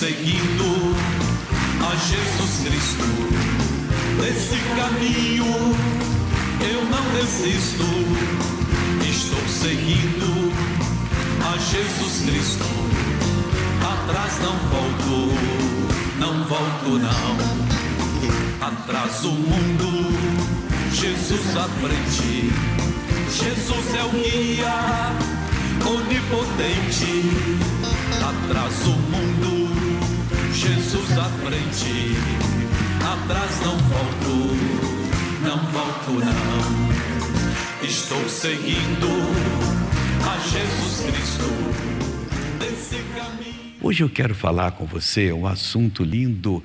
seguindo a Jesus Cristo. Nesse caminho eu não desisto. Estou seguindo a Jesus Cristo. Atrás não volto, não volto não. Atrás o mundo, Jesus à frente. Jesus é o guia onipotente. Atrás o mundo, Jesus à frente. Atrás não volto, não volto não. Estou seguindo a Jesus Cristo nesse caminho. Hoje eu quero falar com você um assunto lindo.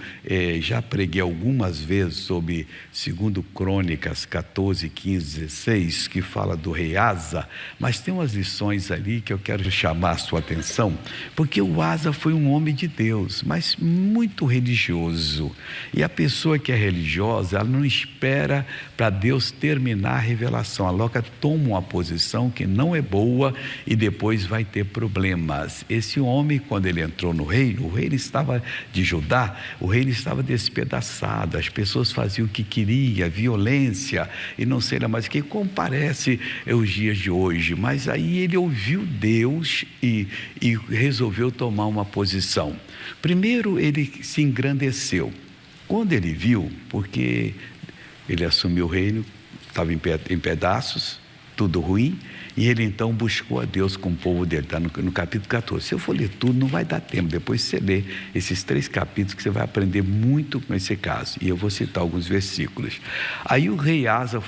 Já preguei algumas vezes sobre 2 Crônicas 14, 15, 16, que fala do rei Asa, mas tem umas lições ali que eu quero chamar a sua atenção, porque o Asa foi um homem de Deus, mas muito religioso. E a pessoa que é religiosa, ela não espera para Deus terminar a revelação. Ela logo toma uma posição que não é boa e depois vai ter problemas. Esse homem, quando ele entrou no reino, o reino estava de Judá, o reino estava despedaçado, as pessoas faziam o que queria, violência e não sei lá mais o que, como parece os dias de hoje. Mas aí ele ouviu Deus e resolveu tomar uma posição. Primeiro ele se engrandeceu, quando ele viu, porque ele assumiu o reino, estava em pedaços, tudo ruim, e ele então buscou a Deus com o povo dele. Está no capítulo 14. Se eu for ler tudo, não vai dar tempo. Depois você lê esses 3 capítulos que você vai aprender muito com esse caso. E eu vou citar alguns versículos. Aí o rei Asa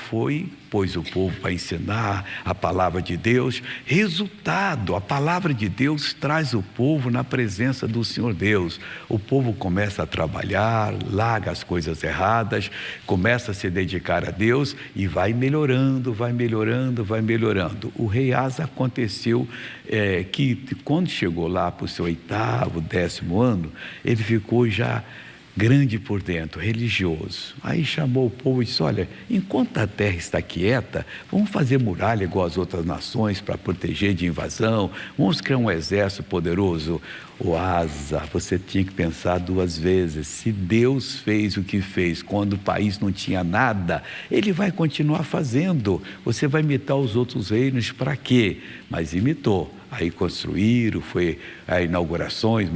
pôs o povo para ensinar a palavra de Deus. Resultado, a palavra de Deus traz o povo na presença do Senhor Deus. O povo começa a trabalhar, larga as coisas erradas, começa a se dedicar a Deus e vai melhorando, vai melhorando, vai melhorando. O rei Asa aconteceu que quando chegou lá para o seu 8º, 10º ano, ele ficou já grande por dentro, religioso. Aí chamou o povo e disse: olha, enquanto a terra está quieta, vamos fazer muralha igual as outras nações para proteger de invasão, vamos criar um exército poderoso. O Asa, você tinha que pensar 2 vezes. Se Deus fez o que fez quando o país não tinha nada, Ele vai continuar fazendo. Você vai imitar os outros reinos para quê? Mas imitou. Aí construíram, foi inaugurações,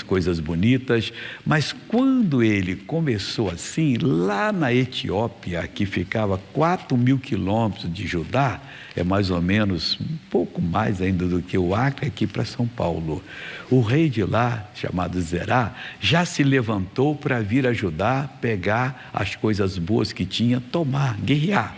coisas bonitas. Mas quando ele começou assim, lá na Etiópia, que ficava 4.000 quilômetros de Judá, é mais ou menos, um pouco mais ainda do que o Acre aqui para São Paulo. O rei de lá, chamado Zerá, já se levantou para vir ajudar, pegar as coisas boas que tinha, tomar, guerrear.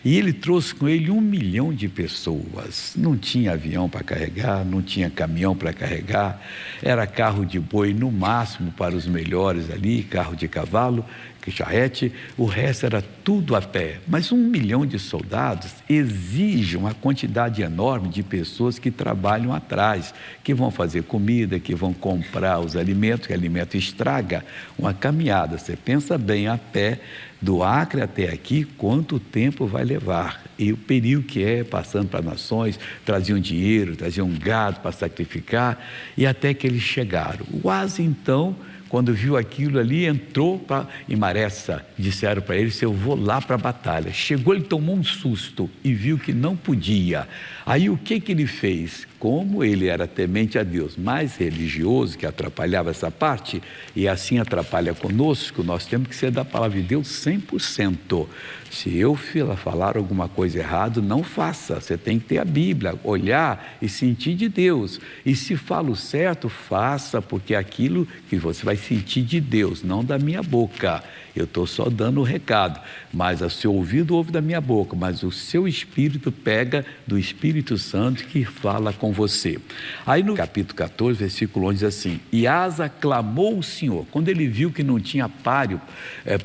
E ele trouxe com ele 1 milhão de pessoas. Não tinha avião para carregar, não tinha caminhão para carregar, era carro de boi no máximo para os melhores ali, carro de cavalo, charrete, o resto era tudo a pé. Mas 1 milhão de soldados exige uma quantidade enorme de pessoas que trabalham atrás, que vão fazer comida, que vão comprar os alimentos, que o alimento estraga. Uma caminhada, você pensa bem, a pé, do Acre até aqui, quanto tempo vai levar? E o perigo que é, passando para nações, traziam dinheiro, traziam gado para sacrificar, e até que eles chegaram. O Asa, então, quando viu aquilo ali, entrou em Maressa. Disseram para ele: eu vou lá para a batalha. Chegou, ele tomou um susto e viu que não podia. Aí o que ele fez? Como ele era temente a Deus, mais religioso, que atrapalhava essa parte, e assim atrapalha conosco, nós temos que ser da palavra de Deus 100%. Se eu falar alguma coisa errada, não faça. Você tem que ter a Bíblia, olhar e sentir de Deus. E se falo certo, faça, porque é aquilo que você vai sentir de Deus, não da minha boca. Eu estou só dando o recado, mas o seu ouvido ouve da minha boca, mas o seu espírito pega do Espírito Santo que fala com você. Aí no capítulo 14, versículo 11 diz assim: e Asa clamou o Senhor. Quando ele viu que não tinha páreo,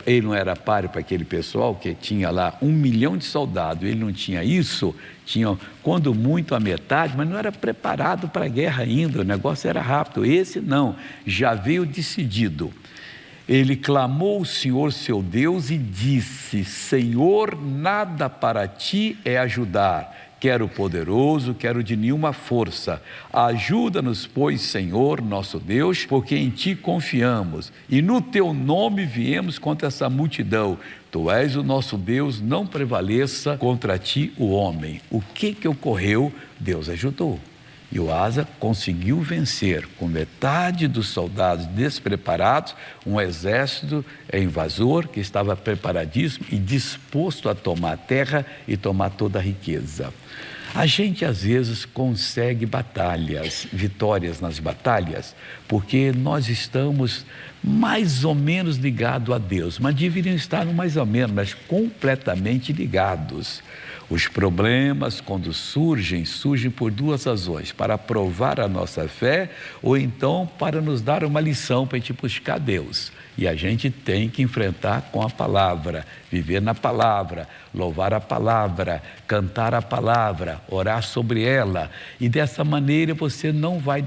ele não era páreo para aquele pessoal que tinha lá 1 milhão de soldados, ele não tinha isso, tinha quando muito a metade, mas não era preparado para a guerra ainda, o negócio era rápido. Esse não, já veio decidido. Ele clamou ao Senhor seu Deus e disse: Senhor, nada para ti é ajudar, quero poderoso, quero de nenhuma força. Ajuda-nos, pois, Senhor, nosso Deus, porque em Ti confiamos, e no Teu nome viemos contra essa multidão. Tu és o nosso Deus, não prevaleça contra Ti o homem. O que ocorreu? Deus ajudou. E o Asa conseguiu vencer, com metade dos soldados despreparados, um exército invasor que estava preparadíssimo e disposto a tomar a terra e tomar toda a riqueza. A gente às vezes consegue vitórias nas batalhas, porque nós estamos mais ou menos ligados a Deus, mas deveriam estar mais ou menos, mas completamente ligados. Os problemas, quando surgem por duas razões: para provar a nossa fé, ou então para nos dar uma lição para a gente buscar Deus. E a gente tem que enfrentar com a palavra, viver na palavra, louvar a palavra, cantar a palavra, orar sobre ela. E dessa maneira você não vai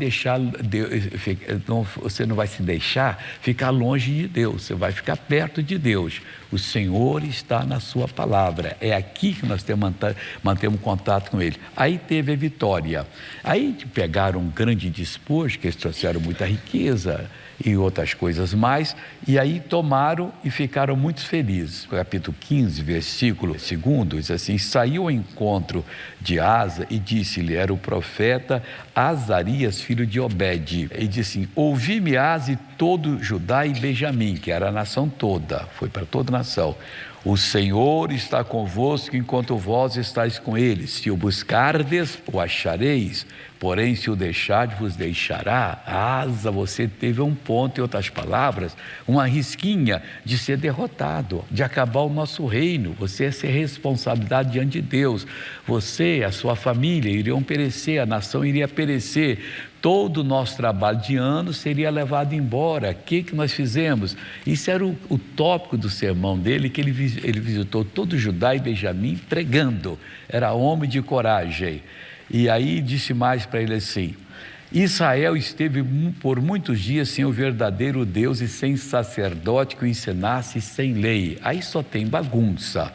você não vai se deixar ficar longe de Deus, você vai ficar perto de Deus. O Senhor está na sua palavra, é aqui que nós mantemos contato com Ele. Aí teve a vitória. Aí pegaram um grande despojo, que eles trouxeram muita riqueza e outras coisas mais, e aí tomaram e ficaram muito felizes. Capítulo 15, versículo 2, diz assim: saiu ao encontro de Asa e disse-lhe, era o profeta Azarias, filho de Obed, e disse assim: ouvi-me, Asa, e todo Judá e Benjamim, que era a nação toda, foi para toda a nação. O Senhor está convosco enquanto vós estáis com ele. Se o buscardes, o achareis, porém se o deixardes, vos deixará. Asa, você teve um ponto, em outras palavras, uma risquinha de ser derrotado, de acabar o nosso reino. Você ia ser responsabilidade diante de Deus. Você, a sua família iriam perecer, a nação iria perecer. Todo o nosso trabalho de anos seria levado embora. O que nós fizemos? Isso era o tópico do sermão dele, que ele visitou todo Judá e Benjamim pregando. Era homem de coragem. E aí disse mais para ele assim: Israel esteve por muitos dias sem o verdadeiro Deus e sem sacerdote que o ensinasse, sem lei. Aí só tem bagunça.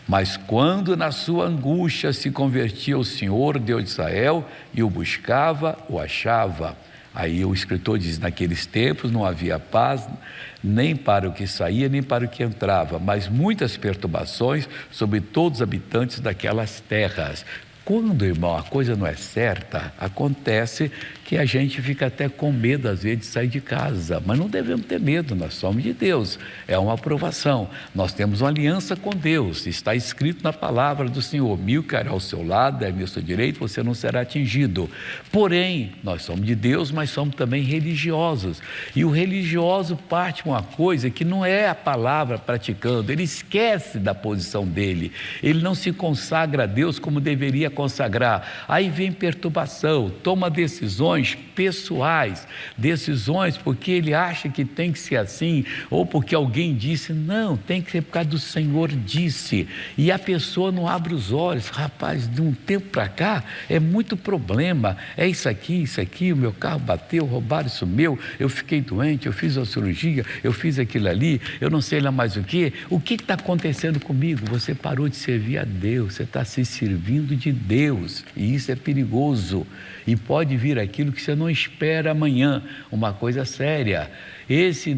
Mas quando na sua angústia se convertia ao Senhor, Deus de Israel, e o buscava, o achava. Aí o escritor diz: naqueles tempos não havia paz, nem para o que saía, nem para o que entrava, mas muitas perturbações sobre todos os habitantes daquelas terras. Quando, irmão, a coisa não é certa, acontece que a gente fica até com medo, às vezes, de sair de casa. Mas não devemos ter medo, nós somos de Deus. É uma aprovação. Nós temos uma aliança com Deus. Está escrito na palavra do Senhor: 1000 cairá ao seu lado, 10.000 ao seu direito, você não será atingido. Porém, nós somos de Deus, mas somos também religiosos. E o religioso parte de uma coisa que não é a palavra praticando. Ele esquece da posição dele. Ele não se consagra a Deus como deveria consagrar. Aí vem perturbação, toma decisões pessoais, decisões porque ele acha que tem que ser assim, ou porque alguém disse. Não, tem que ser por causa do Senhor disse. E a pessoa não abre os olhos. Rapaz, de um tempo para cá é muito problema, é isso aqui, o meu carro bateu, roubaram isso meu, eu fiquei doente, eu fiz a cirurgia, eu fiz aquilo ali, eu não sei lá mais o que está acontecendo comigo? Você parou de servir a Deus, você está se servindo de Deus, e isso é perigoso, e pode vir aquilo que você não espera amanhã, uma coisa séria. Esse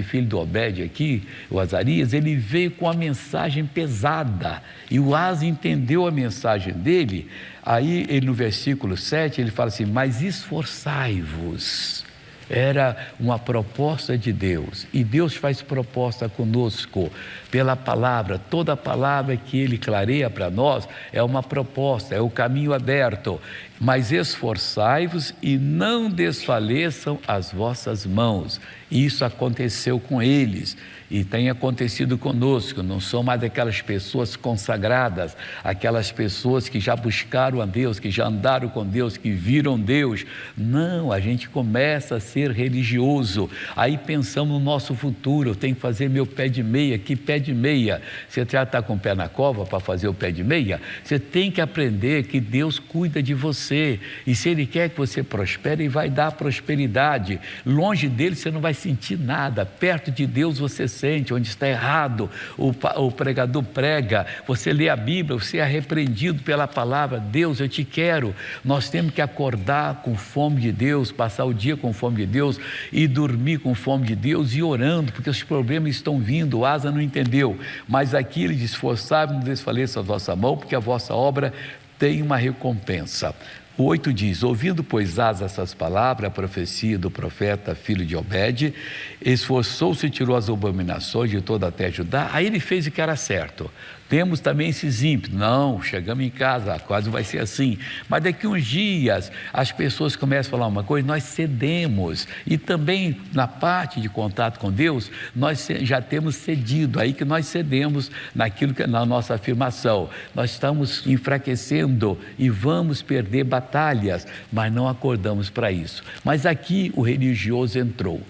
filho do Obed aqui, o Azarias, ele veio com a mensagem pesada, e o Asa entendeu a mensagem dele. Aí ele, no versículo 7, ele fala assim: mas esforçai-vos. Era uma proposta de Deus, e Deus faz proposta conosco pela palavra. Toda palavra que Ele clareia para nós é uma proposta, é o caminho aberto. Mas esforçai-vos e não desfaleçam as vossas mãos. Isso aconteceu com eles e tem acontecido conosco. Não são mais aquelas pessoas consagradas, aquelas pessoas que já buscaram a Deus, que já andaram com Deus, que viram Deus. Não, a gente começa a ser religioso. Aí pensamos no nosso futuro: eu tenho que fazer meu pé de meia. Que pé de meia? Você já está com o pé na cova para fazer o pé de meia? Você tem que aprender que Deus cuida de você, e se Ele quer que você prospere, Ele vai dar prosperidade. Longe dele você não vai sentir nada. Perto de Deus você sente onde está errado. O pregador prega, você lê a Bíblia, você é repreendido pela palavra. Deus, eu te quero. Nós temos que acordar com fome de Deus, passar o dia com fome de Deus e dormir com fome de Deus e orando, porque os problemas estão vindo. O Asa não entendeu, mas aqui ele diz: esforçai-vos, não desfaleça a vossa mão, porque a vossa obra tem uma recompensa. O 8 diz: ouvindo, pois, Asa essas palavras, a profecia do profeta, filho de Obed, esforçou-se e tirou as abominações de toda a terra de Judá. Aí ele fez o que era certo. Temos também esses ímpios. Não, chegamos em casa, quase vai ser assim. Mas daqui uns dias, as pessoas começam a falar uma coisa, nós cedemos. E também, na parte de contato com Deus, nós já temos cedido. Aí que nós cedemos naquilo que é na nossa afirmação. Nós estamos enfraquecendo e vamos perder batalhas, mas não acordamos para isso. Mas aqui o religioso entrou.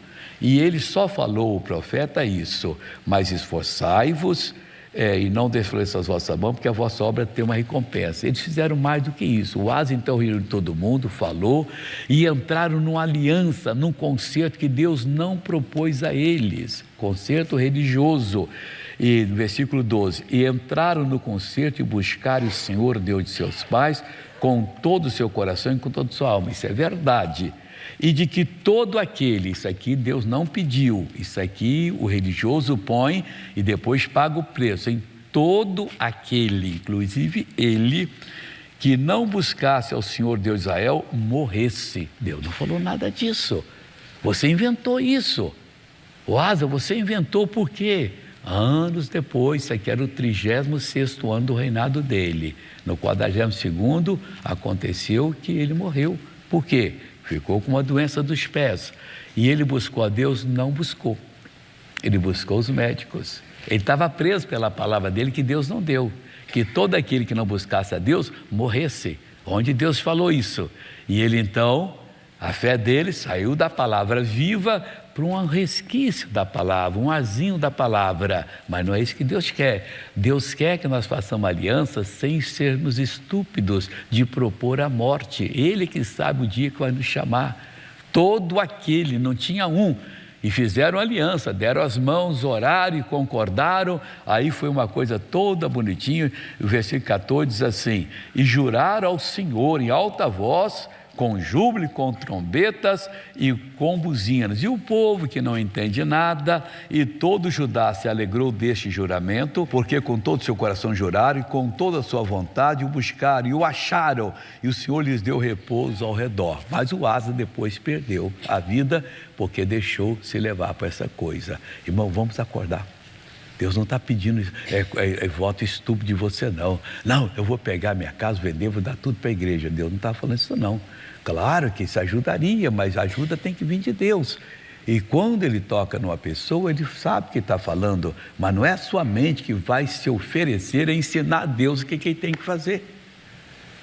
E ele só falou, o profeta, isso: mas esforçai-vos, e não desfaleçam as vossas mãos, porque a vossa obra tem uma recompensa. Eles fizeram mais do que isso. O Asa então reuniu todo mundo, falou, e entraram numa aliança, num concerto que Deus não propôs a eles, concerto religioso. E no versículo 12: e entraram no concerto e buscaram o Senhor, Deus de seus pais, com todo o seu coração e com toda a sua alma. Isso é verdade. E de que todo aquele, isso aqui Deus não pediu, isso aqui o religioso põe e depois paga o preço, em todo aquele, inclusive ele, que não buscasse ao Senhor Deus de Israel, morresse. Deus não falou nada disso. Você inventou isso. O Asa, você inventou por quê? Anos depois, isso aqui era o 36º ano do reinado dele. No 42º aconteceu que ele morreu. Por quê? Ficou com uma doença dos pés. E ele buscou a Deus? Não buscou. Ele buscou os médicos. Ele estava preso pela palavra dele que Deus não deu. Que todo aquele que não buscasse a Deus morresse. Onde Deus falou isso? E ele então, a fé dele saiu da palavra viva para um resquício da palavra, um azinho da palavra. Mas não é isso que Deus quer. Deus quer que nós façamos aliança sem sermos estúpidos de propor a morte. Ele que sabe o dia que vai nos chamar. Todo aquele, não tinha um. E fizeram aliança, deram as mãos, oraram e concordaram. Aí foi uma coisa toda bonitinha. O versículo 14 diz assim: e juraram ao Senhor em alta voz, com júbilo, com trombetas e com buzinas. E o povo que não entende nada, e todo Judá se alegrou deste juramento, porque com todo o seu coração juraram e com toda a sua vontade o buscaram e o acharam, e o Senhor lhes deu repouso ao redor. Mas o Asa depois perdeu a vida, porque deixou se levar para essa coisa. Irmão, vamos acordar. Deus não está pedindo voto estúpido de você, não. Não, eu vou pegar minha casa, vender, vou dar tudo para a igreja. Deus não está falando isso, não. Claro que isso ajudaria, mas a ajuda tem que vir de Deus. E quando ele toca numa pessoa, ele sabe o que está falando, mas não é a sua mente que vai se oferecer a ensinar a Deus o que ele tem que fazer.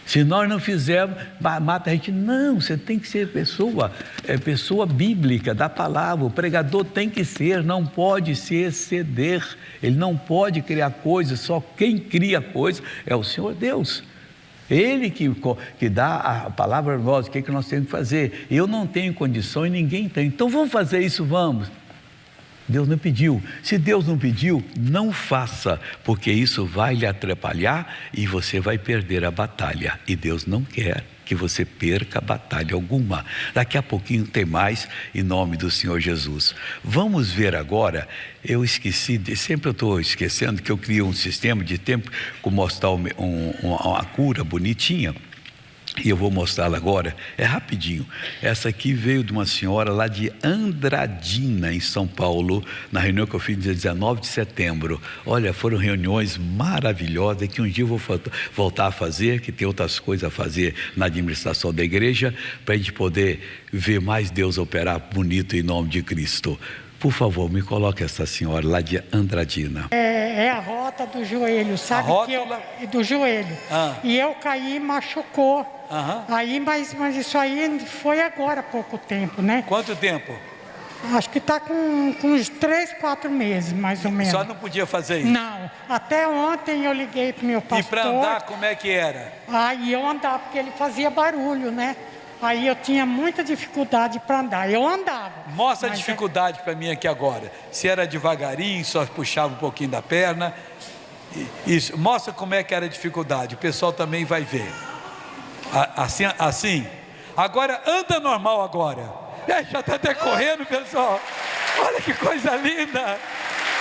Se nós não fizermos, mata a gente. Não, você tem que ser pessoa bíblica, da palavra. O pregador tem que ser, não pode se exceder. Ele não pode criar coisas, só quem cria coisas é o Senhor Deus. Ele que dá a palavra a nós, o que nós temos que fazer. Eu não tenho condições, ninguém tem. Então vamos fazer isso, vamos. Deus não pediu. Se Deus não pediu, não faça, porque isso vai lhe atrapalhar e você vai perder a batalha. E Deus não quer que você perca batalha alguma. Daqui a pouquinho tem mais, em nome do Senhor Jesus. Vamos ver agora, eu esqueci, sempre eu estou esquecendo que eu criei um sistema de tempo com mostrar uma cura bonitinha. E eu vou mostrá-la agora, é rapidinho. Essa aqui veio de uma senhora lá de Andradina, em São Paulo, na reunião que eu fiz dia 19 de setembro. Olha, foram reuniões maravilhosas que um dia eu vou voltar a fazer, que tem outras coisas a fazer na administração da igreja, para a gente poder ver mais Deus operar bonito em nome de Cristo. Por favor, me coloque essa senhora lá de Andradina. É a rota do joelho, sabe? A rótula? Do joelho. E eu caí e machucou. Aí, mas isso aí foi agora há pouco tempo, né? Quanto tempo? Acho que está com uns 3, 4 meses, mais ou menos. Só não podia fazer isso? Não. Até ontem eu liguei para o meu pastor. E para andar, como é que era? Aí eu andava, porque ele fazia barulho, né? Aí eu tinha muita dificuldade para andar. Eu andava. Mostra a dificuldade para mim aqui agora. Se era devagarinho, só puxava um pouquinho da perna. Isso. Mostra como é que era a dificuldade. O pessoal também vai ver. Assim. Agora anda normal agora. Já está até correndo, pessoal. Olha que coisa linda.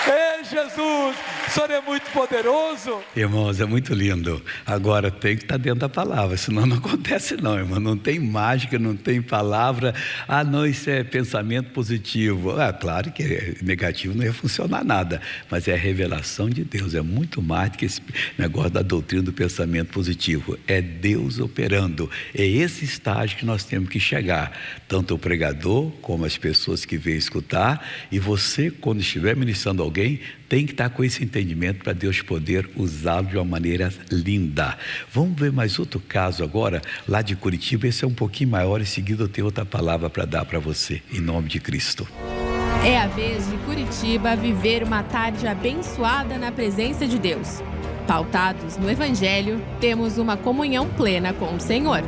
Ei, Jesus, o Senhor é muito poderoso. Irmãos, é muito lindo. Agora tem que estar dentro da palavra, senão não acontece não, irmão. Não tem mágica, não tem palavra. Não, isso é pensamento positivo. Claro que negativo não ia funcionar nada, mas é a revelação de Deus. É muito mais do que esse negócio da doutrina do pensamento positivo. É Deus operando. É esse estágio que nós temos que chegar. Tanto o pregador, como as pessoas que vêm escutar. E você, quando estiver ministrando alguém, tem que estar com esse entendimento para Deus poder usá-lo de uma maneira linda. Vamos ver mais outro caso agora, lá de Curitiba. Esse é um pouquinho maior, em seguida eu tenho outra palavra para dar para você, em nome de Cristo. É a vez de Curitiba viver uma tarde abençoada na presença de Deus. Pautados no Evangelho, temos uma comunhão plena com o Senhor.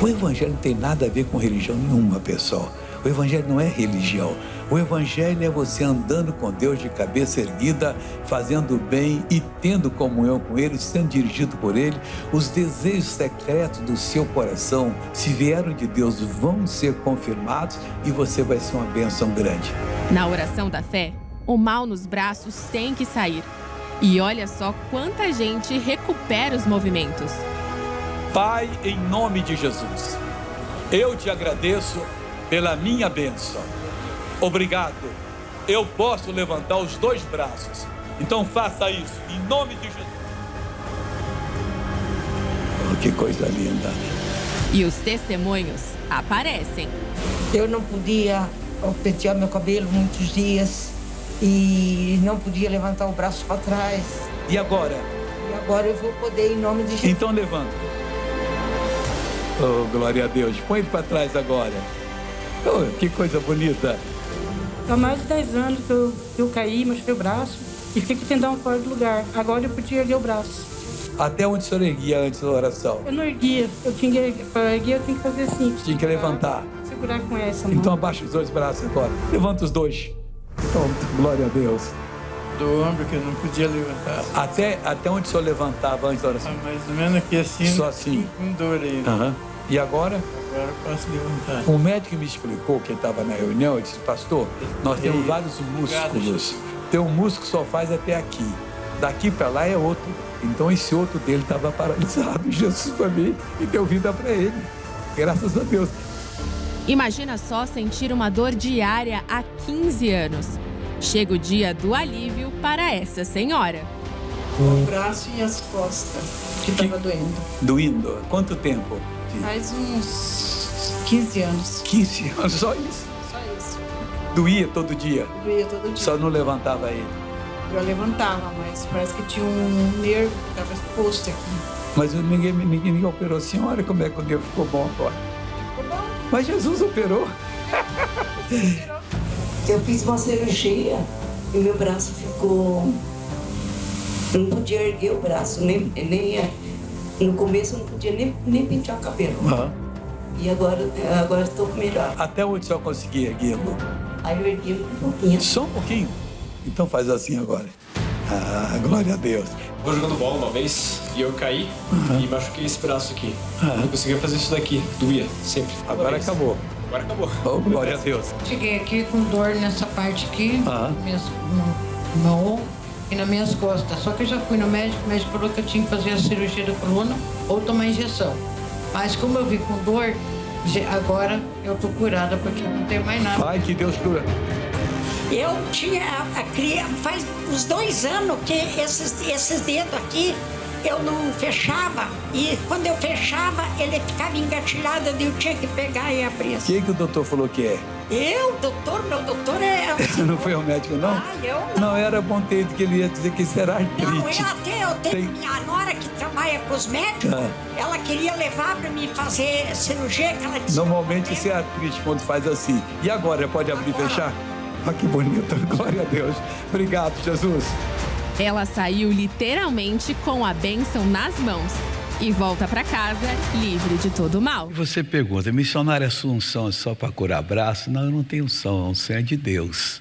O Evangelho não tem nada a ver com religião nenhuma, pessoal. O Evangelho não é religião. O Evangelho é você andando com Deus de cabeça erguida, fazendo bem e tendo comunhão com Ele, sendo dirigido por Ele. Os desejos secretos do seu coração, se vieram de Deus, vão ser confirmados e você vai ser uma bênção grande. Na oração da fé, o mal nos braços tem que sair. E olha só quanta gente recupera os movimentos. Pai, em nome de Jesus, eu te agradeço pela minha bênção. Obrigado. Eu posso levantar os 2 braços. Então faça isso, em nome de Jesus. Oh, que coisa linda. E os testemunhos aparecem. Eu não podia pentear meu cabelo muitos dias e não podia levantar o braço para trás. E agora? E agora eu vou poder, em nome de Jesus. Então levanta. Oh, glória a Deus. Põe ele para trás agora. Oh, que coisa bonita. Há mais de 10 anos que eu caí, machuquei o braço e fiquei tendão fora do lugar. Agora eu podia erguer o braço. Até onde o senhor erguia antes da oração? Eu não erguia. Para erguer eu tinha que fazer assim. Tinha que levantar. Segurar com essa mão. Então abaixa os 2 braços agora. Levanta os 2. Pronto, glória a Deus. Do ombro que eu não podia levantar. Até onde o senhor levantava antes da oração? Mais ou menos aqui assim. Só assim? Com dor ainda. Uhum. E agora? Agora eu posso levantar. O médico me explicou, que estava na reunião, ele disse: pastor, nós temos vários músculos. Tem um músculo que só faz até aqui. Daqui para lá é outro. Então esse outro dele estava paralisado. Jesus foi vir e deu vida para ele. Graças a Deus. Imagina só sentir uma dor diária há 15 anos. Chega o dia do alívio para essa senhora. O braço e as costas que estava doendo. Doendo? Quanto tempo? Faz uns 15 anos. 15 anos, só isso? Só isso. Doía todo dia? Doía todo dia. Só não levantava ele? Eu levantava, mas parece que tinha um nervo que estava exposto aqui. Mas ninguém operou a senhora, como é que o nervo ficou bom agora? Ficou bom. Mas Jesus operou. Eu fiz uma cirurgia e meu braço ficou... Eu não podia erguer o braço, nem no começo eu não podia nem pentear o cabelo. Uhum. E agora estou melhor. Até onde o senhor conseguia erguê-lo? Aí eu ergui um pouquinho. Só um pouquinho? Então faz assim agora. Glória a Deus. Vou jogando bola uma vez e eu caí e machuquei esse braço aqui. Não conseguia fazer isso daqui, doía sempre. Agora acabou. Agora acabou. Oh, glória a Deus. Cheguei aqui com dor nessa parte aqui, no meu ombro e nas minhas costas. Só que eu já fui no médico, o médico falou que eu tinha que fazer a cirurgia da coluna ou tomar injeção. Mas como eu vi com dor, agora eu tô curada porque não tem mais nada. Ai, que Deus cura. Eu tinha faz uns 2 anos que esses dedos aqui eu não fechava e quando eu fechava ele ficava engatilhado e eu tinha que pegar e abrir. O que o doutor falou que é? Meu doutor é... Não foi o médico, não? Eu não. Não, era bom ter que ele ia dizer que isso era artrite. Não, eu tenho minha nora que trabalha com os médicos, ela queria levar para mim fazer cirurgia que ela disse. Normalmente isso é artrite quando faz assim. E agora, pode abrir e fechar? Ah, que bonito, glória a Deus. Obrigado, Jesus. Ela saiu literalmente com a bênção nas mãos. e volta para casa livre de todo mal. Você pergunta, missionária, sua unção é só para curar braço? Não, eu não tenho unção, a unção é de Deus.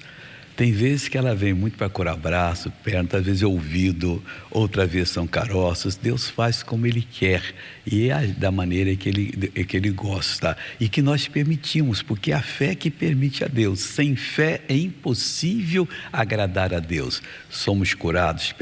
Tem vezes que ela vem muito para curar braço, perna, às vezes é ouvido, outra vez são caroços. Deus faz como Ele quer e é da maneira que Ele gosta e que nós permitimos, porque é a fé que permite a Deus. Sem fé é impossível agradar a Deus. Somos curados,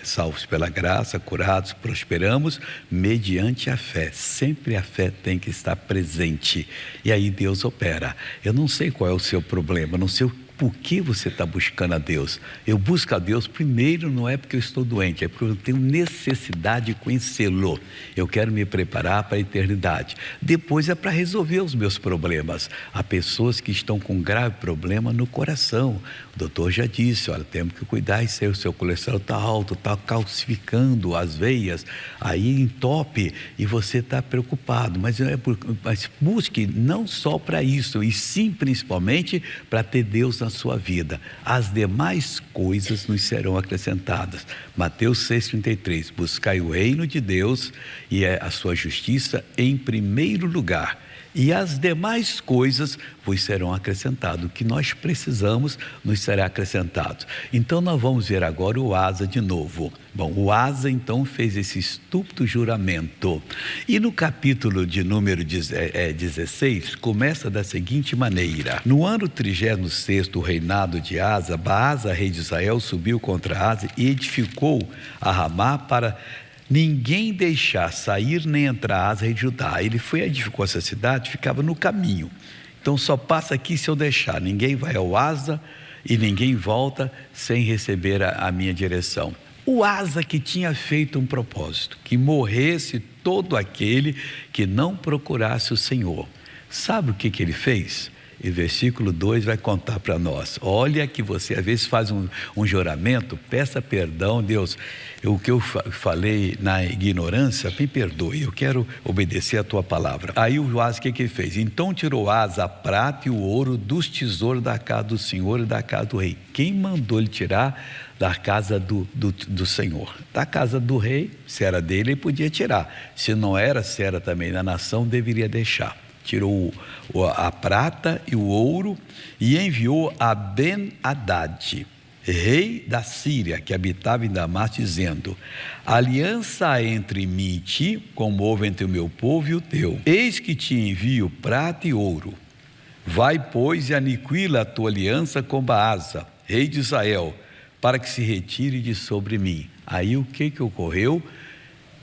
salvos pela graça, curados, prosperamos mediante a fé. Sempre a fé tem que estar presente e aí Deus opera. Eu não sei qual é o seu problema, não sei por que você está buscando a Deus. Eu busco a Deus primeiro, não é porque eu estou doente, é porque eu tenho necessidade de conhecê-lo. Eu quero me preparar para a eternidade. Depois é para resolver os meus problemas. Há pessoas que estão com grave problema no coração. O doutor já disse, olha, temos que cuidar, se o seu colesterol está alto, está calcificando as veias, aí entope e você está preocupado. Mas busque não só para isso, e sim principalmente para ter Deus na sua vida. As demais coisas nos serão acrescentadas. Mateus 6,33, buscai o reino de Deus e a sua justiça em primeiro lugar. E as demais coisas vos serão acrescentadas. O que nós precisamos nos será acrescentado. Então nós vamos ver agora o Asa de novo. Bom, o Asa então fez esse estúpido juramento. E no capítulo de número 16, começa da seguinte maneira. No ano 36º do reinado de Asa, Baasa, rei de Israel, subiu contra Asa e edificou a Ramá para ninguém deixar sair nem entrar Asa, rei de Judá. Ele edificou essa cidade, ficava no caminho. Então só passa aqui se eu deixar. Ninguém vai ao Asa e ninguém volta sem receber a minha direção. O Asa que tinha feito um propósito, que morresse todo aquele que não procurasse o Senhor. Sabe o que ele fez? E versículo 2 vai contar para nós. Olha que você às vezes faz um juramento, peça perdão, Deus, o que eu falei na ignorância, me perdoe, eu quero obedecer a tua palavra. Aí o Asa, o que ele fez? Então tirou Asa a prata e o ouro dos tesouros da casa do Senhor e da casa do rei. Quem mandou ele tirar? Da casa do Senhor. Da casa do rei, se era dele, ele podia tirar. Se não era, se era também da nação, deveria deixar. Tirou a prata e o ouro e enviou a Ben-Hadad, rei da Síria, que habitava em Damasco, dizendo: aliança entre mim e ti, como houve entre o meu povo e o teu. Eis que te envio prata e ouro. Vai, pois, e aniquila a tua aliança com Baasa, rei de Israel, para que se retire de sobre mim. Aí o que ocorreu?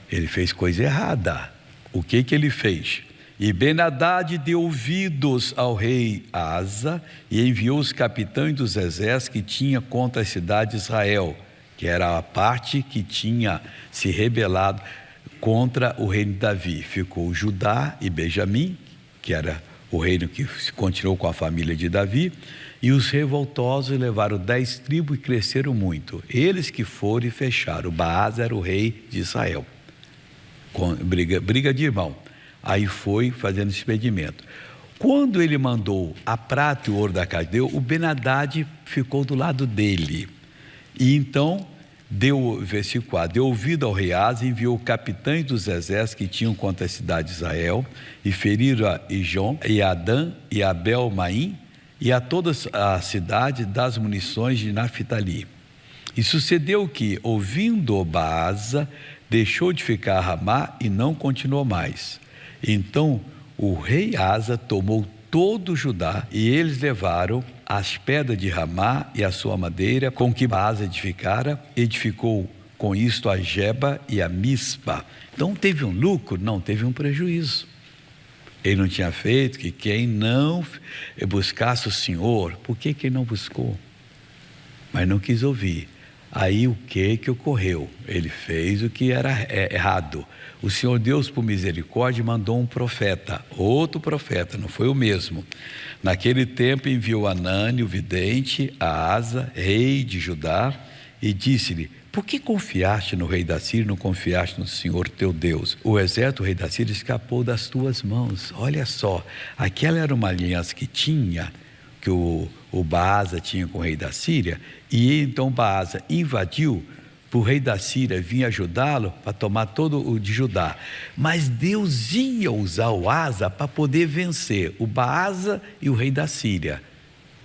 Ele fez coisa errada. O que ele fez? E Ben-Hadad deu ouvidos ao rei Asa e enviou os capitães dos exércitos que tinha contra a cidade de Israel, que era a parte que tinha se rebelado contra o reino de Davi. Ficou Judá e Benjamim, que era o reino que continuou com a família de Davi, e os revoltosos levaram 10 tribos e cresceram muito. Eles que foram e fecharam. Baasa era o rei de Israel. Briga de irmão. Aí foi fazendo esse expedimento. Quando ele mandou a prata e o ouro da casa de Deus, o Ben-Hadad ficou do lado dele. E então, versículo 4, deu ouvido ao rei Asa e enviou capitães dos exércitos que tinham contra a cidade de Israel, e feriram a Ijon, e a Adã, e a Abel-Maim, e a toda a cidade das munições de Naphtali. E sucedeu que, ouvindo Baasa, deixou de ficar a Ramá e não continuou mais. Então o rei Asa tomou todo o Judá e eles levaram as pedras de Ramá e a sua madeira com que Baasa edificou com isto a Geba e a Mispa. Então teve um lucro? Não, teve um prejuízo. Ele não tinha feito que quem não buscasse o Senhor, por que ele não buscou? Mas não quis ouvir. Aí o que ocorreu? Ele fez o que era errado. O Senhor Deus, por misericórdia, mandou um profeta, outro profeta, não foi o mesmo. Naquele tempo enviou Anani, o vidente, a Asa, rei de Judá, e disse-lhe: por que confiaste no rei da Síria e não confiaste no Senhor teu Deus? O exército do rei da Síria escapou das tuas mãos. Olha só, aquela era uma aliança que o Baasa tinha com o rei da Síria, e então Baasa invadiu para o rei da Síria vir ajudá-lo para tomar todo o de Judá. Mas Deus ia usar o Asa para poder vencer o Baasa e o rei da Síria,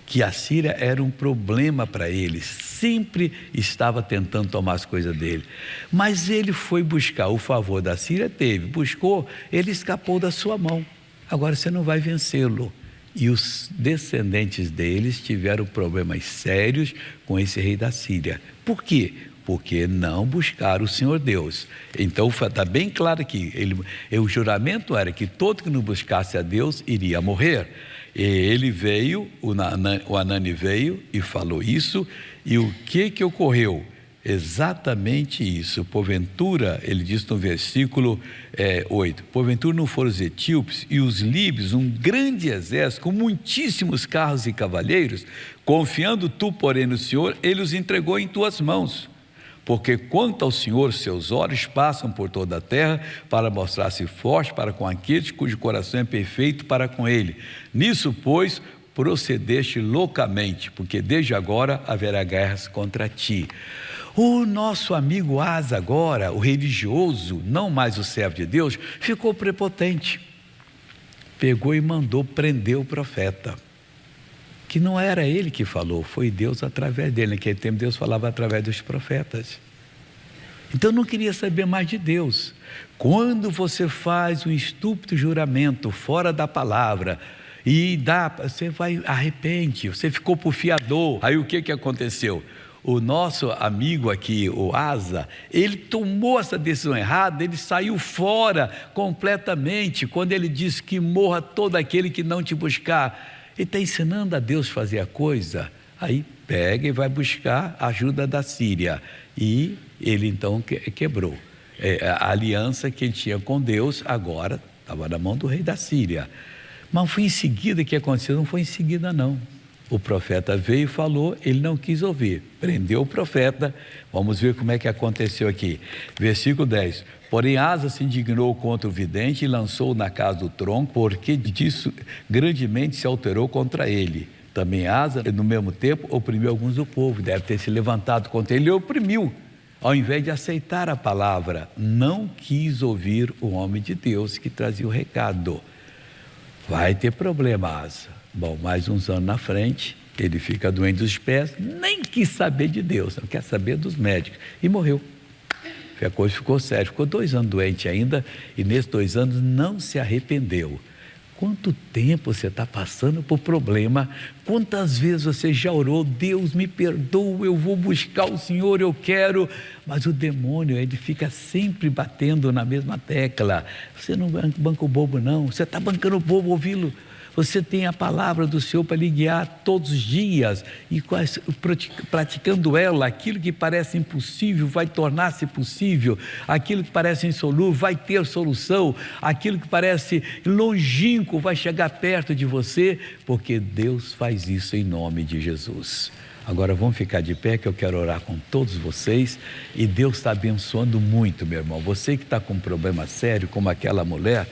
que a Síria era um problema para ele, sempre estava tentando tomar as coisas dele. Mas ele foi buscar o favor da Síria, buscou, ele escapou da sua mão. Agora você não vai vencê-lo. E os descendentes deles tiveram problemas sérios com esse rei da Síria. Por quê? Porque não buscaram o Senhor Deus. Então está bem claro aqui, o juramento era que todo que não buscasse a Deus iria morrer. E ele veio, o Anani veio e falou isso, e o que ocorreu? Exatamente isso. Porventura, ele diz no versículo 8, porventura não foram os etíopes e os líbios, um grande exército com muitíssimos carros e cavaleiros, confiando tu, porém, no Senhor, ele os entregou em tuas mãos. Porque quanto ao Senhor, seus olhos passam por toda a terra para mostrar-se forte para com aqueles cujo coração é perfeito para com ele. Nisso, pois, procedeste loucamente, porque desde agora haverá guerras contra ti. O nosso amigo Asa agora, o religioso, não mais o servo de Deus, ficou prepotente. Pegou e mandou prender o profeta. Que não era ele que falou, foi Deus através dele. Naquele tempo Deus falava através dos profetas. Então não queria saber mais de Deus. Quando você faz um estúpido juramento fora da palavra, você vai, arrepende, você ficou por fiador. Aí o que aconteceu? O nosso amigo aqui, o Asa, ele tomou essa decisão errada, ele saiu fora completamente, quando ele disse que morra todo aquele que não te buscar. Ele está ensinando a Deus fazer a coisa, aí pega e vai buscar a ajuda da Síria, e ele então quebrou. A aliança que ele tinha com Deus, agora estava na mão do rei da Síria. Mas foi em seguida que aconteceu, não foi em seguida não. O profeta veio e falou, ele não quis ouvir, prendeu o profeta. Vamos ver como é que aconteceu aqui. Versículo 10. Porém Asa se indignou contra o vidente e lançou-o na casa do tronco, porque disso grandemente se alterou contra ele. Também Asa, no mesmo tempo, oprimiu alguns do povo, deve ter se levantado contra ele e oprimiu. Ao invés de aceitar a palavra, não quis ouvir o homem de Deus que trazia o recado. Vai ter problema, Asa. Bom, mais uns anos na frente, ele fica doente dos pés, nem quis saber de Deus, não quer saber dos médicos, e morreu. A coisa ficou séria, ficou 2 anos doente ainda, e nesses 2 anos não se arrependeu. Quanto tempo você está passando por problema? Quantas vezes você já orou, Deus me perdoa, eu vou buscar o Senhor, eu quero, mas o demônio, ele fica sempre batendo na mesma tecla. Você não banca o bobo não, você está bancando o bobo ouvi-lo. Você tem a palavra do Senhor para lhe guiar todos os dias, e praticando ela, aquilo que parece impossível vai tornar-se possível, aquilo que parece insolúvel vai ter solução, aquilo que parece longínquo vai chegar perto de você, porque Deus faz isso em nome de Jesus. Agora vamos ficar de pé, que eu quero orar com todos vocês, e Deus está abençoando muito, meu irmão. Você que está com um problema sério, como aquela mulher,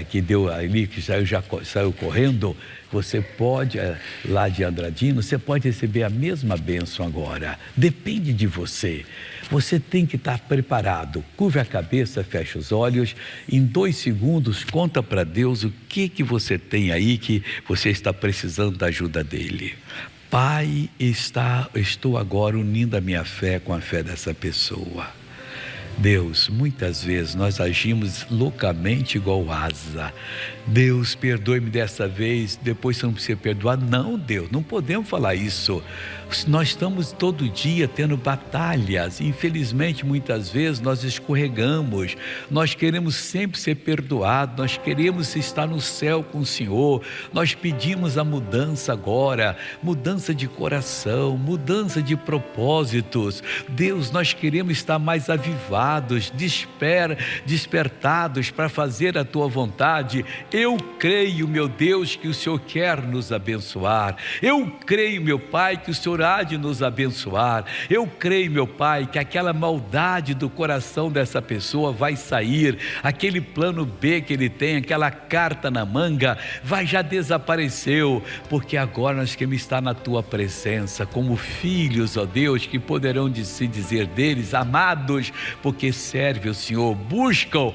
que deu ali, que saiu correndo, você pode, lá de Andradino, você pode receber a mesma bênção agora. Depende de você. Você tem que estar preparado. Curve a cabeça, feche os olhos. Em 2 segundos, conta para Deus o que você tem aí que você está precisando da ajuda dele. Pai, estou agora unindo a minha fé com a fé dessa pessoa. Deus, muitas vezes nós agimos loucamente igual Asa. Deus, perdoe-me dessa vez, depois você não precisa perdoar. Não, Deus, não podemos falar isso. Nós estamos todo dia tendo batalhas, infelizmente muitas vezes nós escorregamos, nós queremos sempre ser perdoados, nós queremos estar no céu com o Senhor, nós pedimos a mudança agora, mudança de coração, mudança de propósitos. Deus, nós queremos estar mais avivados, despertados para fazer a Tua vontade. Eu creio, meu Deus, que o Senhor quer nos abençoar. Eu creio, meu Pai, que o Senhor Senhor há de nos abençoar. Eu creio, meu Pai, que aquela maldade do coração dessa pessoa vai sair, aquele plano B que ele tem, aquela carta na manga, já desapareceu, porque agora nós queremos estar na Tua presença, como filhos, ó Deus, que poderão se dizer deles, amados, porque serve o Senhor, buscam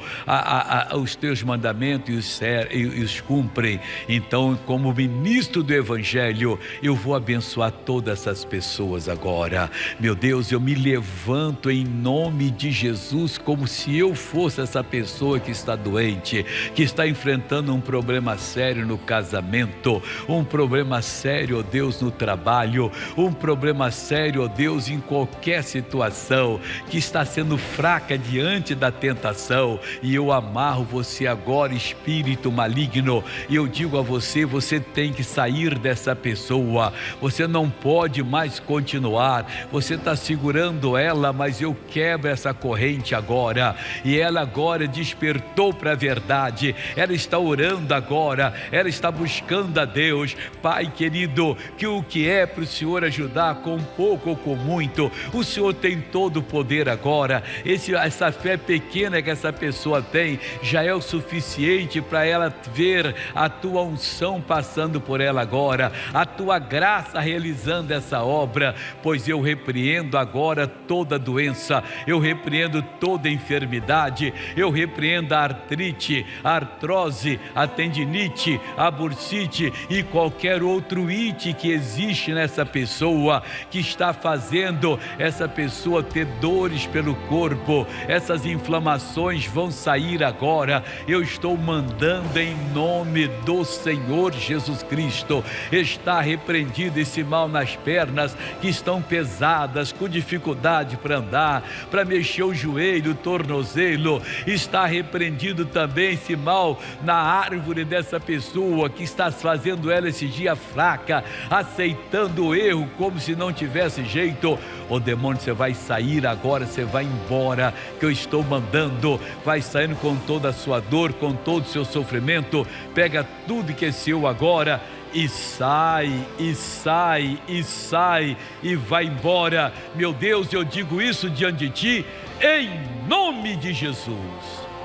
os Teus mandamentos e os cumprem. Então, como ministro do Evangelho, eu vou abençoar todas essas pessoas agora. Meu Deus, eu me levanto em nome de Jesus, como se eu fosse essa pessoa que está doente, que está enfrentando um problema sério no casamento, um problema sério, ó Deus, no trabalho, um problema sério, ó Deus, em qualquer situação, que está sendo fraca diante da tentação, e eu amarro você agora, espírito maligno, e eu digo a você, você tem que sair dessa pessoa, você não pode mais continuar, você está segurando ela, mas eu quebro essa corrente agora, e ela agora despertou para a verdade, ela está orando agora, ela está buscando a Deus. Pai querido, que o que é para o Senhor ajudar com pouco ou com muito, o Senhor tem todo o poder agora. Essa fé pequena que essa pessoa tem já é o suficiente para ela ver a Tua unção passando por ela agora, a Tua graça realizando essa obra, pois eu repreendo agora toda doença, eu repreendo toda enfermidade, eu repreendo a artrite, a artrose, a tendinite, a bursite e qualquer outro ite que existe nessa pessoa, que está fazendo essa pessoa ter dores pelo corpo. Essas inflamações vão sair agora. Eu estou mandando em nome do Senhor Jesus Cristo. Está repreendido esse mal nas pernas que estão pesadas, com dificuldade para andar, para mexer o joelho, o tornozelo. Está repreendido também esse mal na árvore dessa pessoa, que está fazendo ela esse dia fraca, aceitando o erro como se não tivesse jeito. Ô demônio, você vai sair agora, você vai embora, que eu estou mandando. Vai saindo com toda a sua dor, com todo o seu sofrimento. Pega tudo que é seu agora e sai, e sai, e sai, e vai embora. Meu Deus, eu digo isso diante de Ti, em nome de Jesus.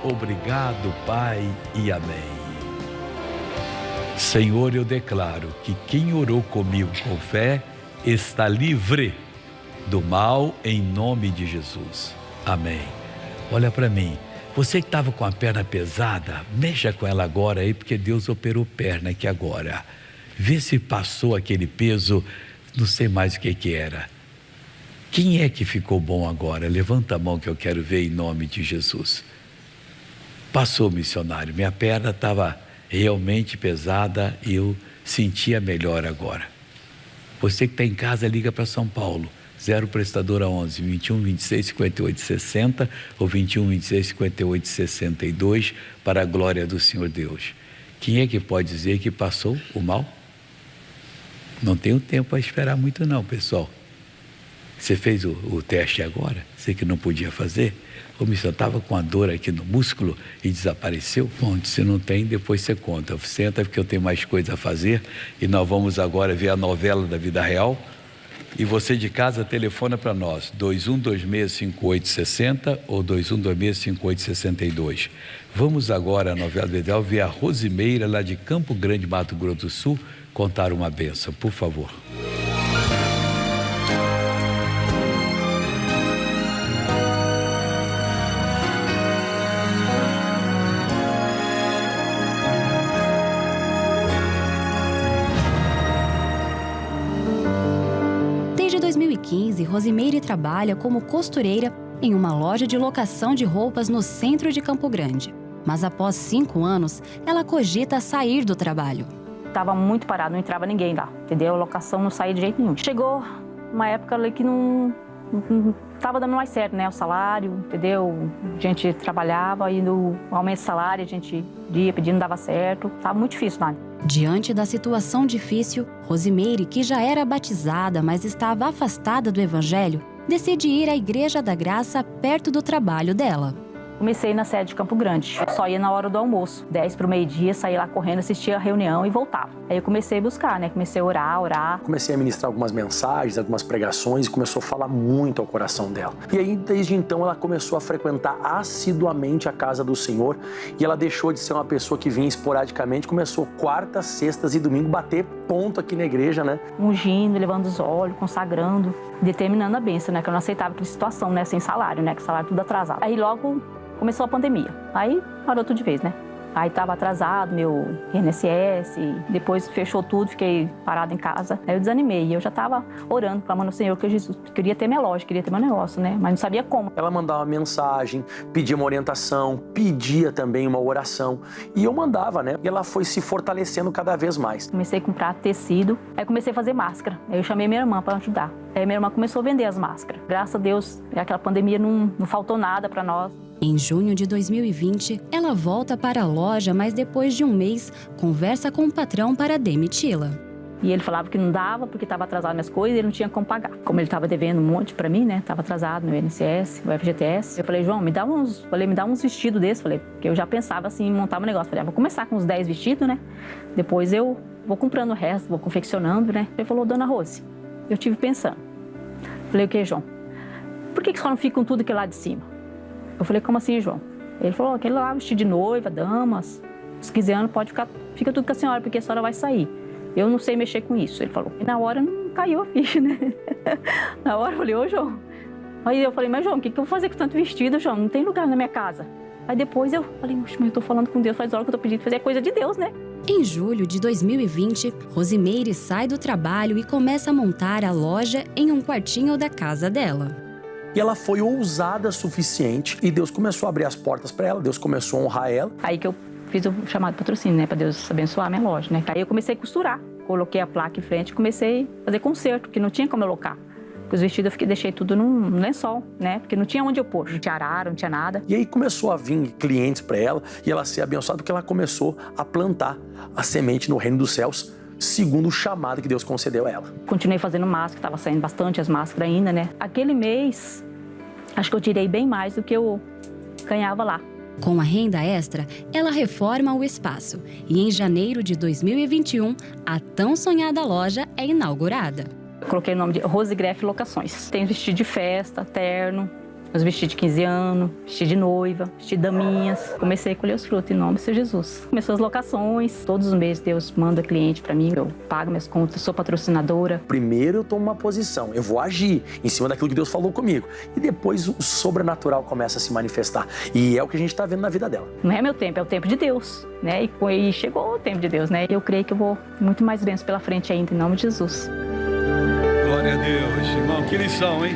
Obrigado, Pai, e amém. Senhor, eu declaro que quem orou comigo com fé está livre do mal, em nome de Jesus. Amém. Olha para mim, você que estava com a perna pesada, mexa com ela agora aí, porque Deus operou perna aqui agora. Vê se passou aquele peso, não sei mais o que era. Quem é que ficou bom agora? Levanta a mão que eu quero ver, em nome de Jesus. Passou, missionário, minha perna estava realmente pesada e eu sentia melhor agora. Você que está em casa, liga para São Paulo, 0 prestadora 11 21 26 58 60 ou 21 26 58 62, para a glória do Senhor Deus. Quem é que pode dizer que passou o mal? Não tenho tempo a esperar muito não, pessoal. Você fez o teste agora? Você que não podia fazer? Ô, você estava com a dor aqui no músculo e desapareceu? Bom, se não tem, depois você conta. Senta, porque eu tenho mais coisa a fazer e nós vamos agora ver a novela da vida real. E você de casa telefona para nós, 21265860 ou 21265862. Vamos agora, a novela da vida real, ver a Rosimeira, lá de Campo Grande, Mato Grosso do Sul, contar uma bênção, por favor. Desde 2015, Rosimeire trabalha como costureira em uma loja de locação de roupas no centro de Campo Grande. Mas após 5 anos, ela cogita sair do trabalho. Estava muito parado, não entrava ninguém lá, entendeu? A locação não saía de jeito nenhum. Chegou uma época ali que não estava dando mais certo, né? O salário, entendeu? A gente trabalhava e no aumento de salário a gente ia pedindo, não dava certo. Estava muito difícil, né? Diante da situação difícil, Rosimeire, que já era batizada, mas estava afastada do Evangelho, decide ir à Igreja da Graça perto do trabalho dela. Comecei na sede de Campo Grande. Eu só ia na hora do almoço. 10 para o meio-dia, saía lá correndo, assistia a reunião e voltava. Aí eu comecei a buscar, né? Comecei a orar. Comecei a ministrar algumas mensagens, algumas pregações e começou a falar muito ao coração dela. E aí, desde então, ela começou a frequentar assiduamente a casa do Senhor e ela deixou de ser uma pessoa que vinha esporadicamente, começou quartas, sextas e domingo bater ponto aqui na igreja, né? Ungindo, levando os óleos, consagrando, determinando a bênção, né? Que eu não aceitava aquela situação, né? Sem salário, né? Que o salário tudo atrasado. Aí logo começou a pandemia. Aí parou tudo de vez, né? Aí estava atrasado meu INSS, depois fechou tudo, fiquei parada em casa. Aí eu desanimei e eu já estava orando, clamando ao Senhor que Jesus queria ter minha loja, queria ter meu negócio, né? Mas não sabia como. Ela mandava uma mensagem, pedia uma orientação, pedia também uma oração e eu mandava, né? E ela foi se fortalecendo cada vez mais. Comecei a comprar tecido, aí comecei a fazer máscara. Aí eu chamei minha irmã para ajudar. Aí minha irmã começou a vender as máscaras. Graças a Deus, aquela pandemia não faltou nada para nós. Em junho de 2020, ela volta para a loja, mas depois de um mês, conversa com o patrão para demiti-la. E ele falava que não dava porque estava atrasado minhas coisas e ele não tinha como pagar. Como ele estava devendo um monte para mim, né? Estava atrasado no INSS, no FGTS. Eu falei, João, me dá uns vestidos desses. Falei, porque eu já pensava assim em montar um negócio. Falei, vou começar com uns 10 vestidos, né? Depois eu vou comprando o resto, vou confeccionando, né? Ele falou, dona Rose, eu estive pensando. Falei, o que, João? Por que só não fica com tudo aquilo lá de cima? Eu falei, como assim, João? Ele falou, aquele lá, vestido de noiva, damas, os 15 anos, fica tudo com a senhora, porque a senhora vai sair. Eu não sei mexer com isso, ele falou. E na hora não caiu a ficha, né? Na hora eu falei, ô, João. Aí eu falei, mas João, o que eu vou fazer com tanto vestido, João? Não tem lugar na minha casa. Aí depois eu falei, mas eu tô falando com Deus, faz hora que eu tô pedindo fazer coisa de Deus, né? Em julho de 2020, Rosimeire sai do trabalho e começa a montar a loja em um quartinho da casa dela. E ela foi ousada o suficiente e Deus começou a abrir as portas para ela, Deus começou a honrar ela. Aí que eu fiz o chamado patrocínio, né, para Deus abençoar a minha loja, né. Aí eu comecei a costurar, coloquei a placa em frente e comecei a fazer conserto, porque não tinha como eu locar. Os vestidos eu deixei tudo num lençol, né, porque não tinha onde eu pôr, não tinha arara, não tinha nada. E aí começou a vir clientes para ela e ela ser abençoada porque ela começou a plantar a semente no reino dos céus, segundo o chamado que Deus concedeu a ela. Continuei fazendo máscara, estava saindo bastante as máscaras ainda, né. Aquele mês, acho que eu tirei bem mais do que eu ganhava lá. Com a renda extra, ela reforma o espaço e em janeiro de 2021, a tão sonhada loja é inaugurada. Eu coloquei o nome de Rose Greff Locações. Tem vestido de festa, terno, os vestidos de 15 anos, vestido de noiva, vestido de daminhas. Comecei a colher os frutos em nome do Senhor Jesus. Começou as locações, todos os meses Deus manda cliente para mim, eu pago minhas contas, sou patrocinadora. Primeiro eu tomo uma posição, eu vou agir em cima daquilo que Deus falou comigo. E depois o sobrenatural começa a se manifestar. E é o que a gente está vendo na vida dela. Não é meu tempo, é o tempo de Deus, né? E chegou o tempo de Deus, né? Eu creio que eu vou muito mais bênçãos pela frente ainda, em nome de Jesus. Glória a Deus, irmão, que lição, hein?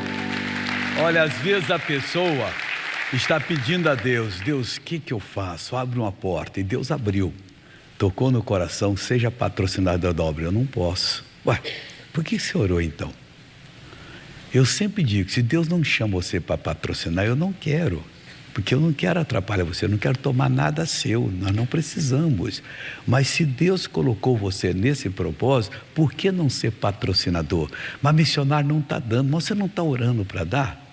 Olha, às vezes a pessoa está pedindo a Deus, Deus, o que eu faço? Abre uma porta. E Deus abriu, tocou no coração, seja patrocinador da obra. Eu não posso. Ué, por que você orou então? Eu sempre digo, se Deus não chama você para patrocinar, eu não quero. Porque eu não quero atrapalhar você, eu não quero tomar nada seu, nós não precisamos. Mas se Deus colocou você nesse propósito, por que não ser patrocinador? Mas missionário não está dando, mas você não está orando para dar?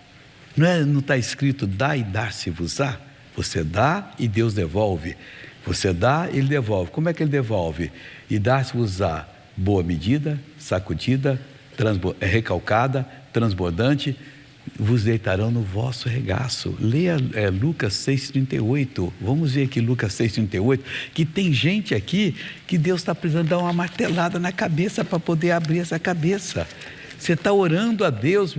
Não está escrito, dá e dar-se-vos-á? Você dá e Deus devolve. Você dá e Ele devolve. Como é que Ele devolve? E dar-se-vos-á, boa medida, sacudida, recalcada, transbordante, vos deitarão no vosso regaço. Leia Lucas 6,38. Vamos ver aqui Lucas 6,38, que tem gente aqui que Deus está precisando dar uma martelada na cabeça para poder abrir essa cabeça. Você está orando a Deus,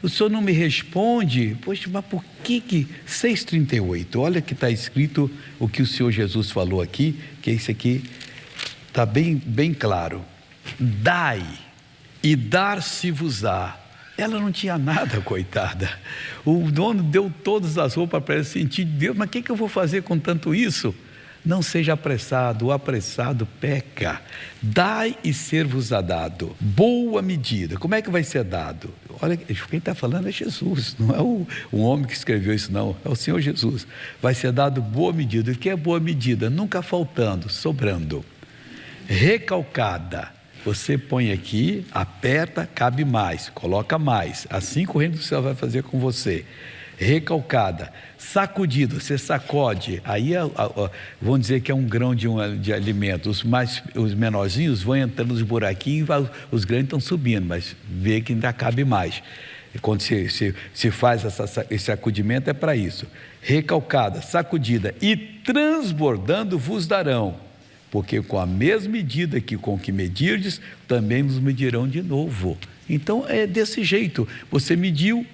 o Senhor não me responde. Poxa, mas por que 6,38? Olha que está escrito o que o Senhor Jesus falou aqui, que isso aqui está bem claro. Dai e dar-se-vos-á. Ela não tinha nada, coitada. O dono deu todas as roupas para ela sentir de Deus, mas o que eu vou fazer com tanto isso? Não seja apressado, o apressado peca. Dai e ser-vos-á dado. Boa medida. Como é que vai ser dado? Olha, quem está falando é Jesus, não é o homem que escreveu isso não, é o Senhor Jesus. Vai ser dado boa medida. O que é boa medida? Nunca faltando, sobrando. Recalcada. Você põe aqui, aperta, cabe mais, coloca mais. Assim que o reino do céu vai fazer com você. recalcada, sacudida, você sacode, aí vamos dizer que é um grão de alimento, os menorzinhos vão entrando nos buraquinhos, os grandes estão subindo, mas vê que ainda cabe mais. E quando se faz esse sacudimento é para isso. Recalcada, sacudida e transbordando vos darão, porque com a mesma medida com que medirdes, também nos medirão de novo. Então é desse jeito, você mediu,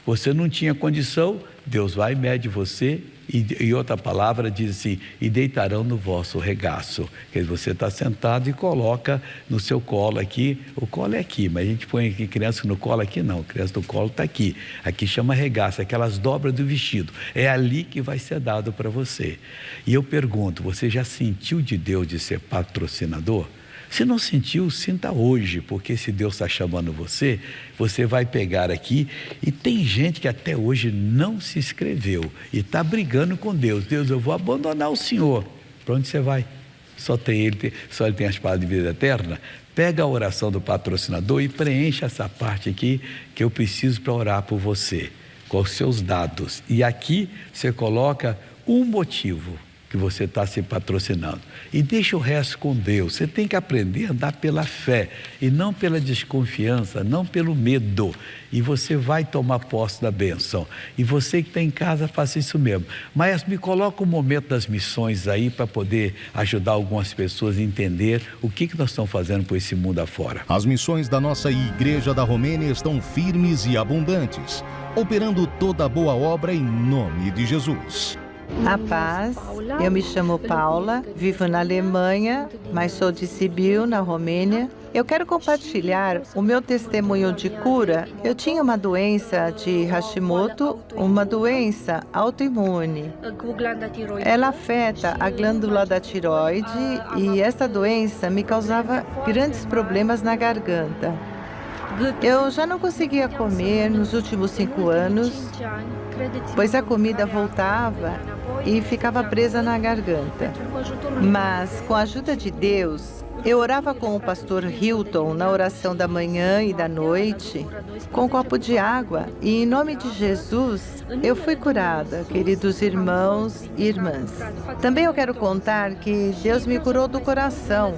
você não tinha condição, Deus vai e mede você, e outra palavra diz assim, e deitarão no vosso regaço. Quer dizer, você está sentado e coloca no seu colo aqui, o colo é aqui, mas a gente põe aqui criança no colo aqui não, criança no colo está aqui chama regaço, aquelas dobras do vestido, é ali que vai ser dado para você. E eu pergunto, você já sentiu de Deus de ser patrocinador? Se não sentiu, sinta hoje, porque se Deus está chamando você, você vai pegar aqui, e tem gente que até hoje não se inscreveu e está brigando com Deus. Deus, eu vou abandonar o Senhor. Para onde você vai? Só ele tem as palavras de vida eterna. Pega a oração do patrocinador e preencha essa parte aqui que eu preciso para orar por você, com os seus dados. E aqui você coloca um motivo que você está se patrocinando, e deixa o resto com Deus. Você tem que aprender a andar pela fé e não pela desconfiança, não pelo medo, e você vai tomar posse da bênção. E você que está em casa, faça isso mesmo. Mas me coloca um momento das missões aí para poder ajudar algumas pessoas a entender o que nós estamos fazendo por esse mundo afora. As missões da nossa Igreja da Romênia estão firmes e abundantes, operando toda a boa obra em nome de Jesus. A paz, eu me chamo Paula, vivo na Alemanha, mas sou de Sibiu, na Romênia. Eu quero compartilhar o meu testemunho de cura. Eu tinha uma doença de Hashimoto, uma doença autoimune. Ela afeta a glândula da tireoide e essa doença me causava grandes problemas na garganta. Eu já não conseguia comer nos últimos 5 anos, pois a comida voltava e ficava presa na garganta. Mas, com a ajuda de Deus, eu orava com o pastor Hilton na oração da manhã e da noite, com um copo de água, e em nome de Jesus, eu fui curada, queridos irmãos e irmãs. Também eu quero contar que Deus me curou do coração.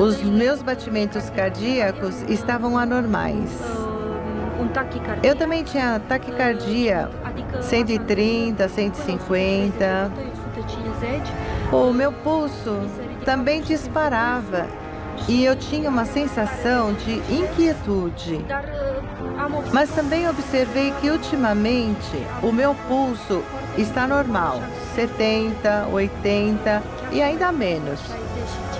Os meus batimentos cardíacos estavam anormais. Eu também tinha taquicardia, 130, 150. O meu pulso também disparava e eu tinha uma sensação de inquietude. Mas também observei que ultimamente o meu pulso está normal, 70, 80 e ainda menos.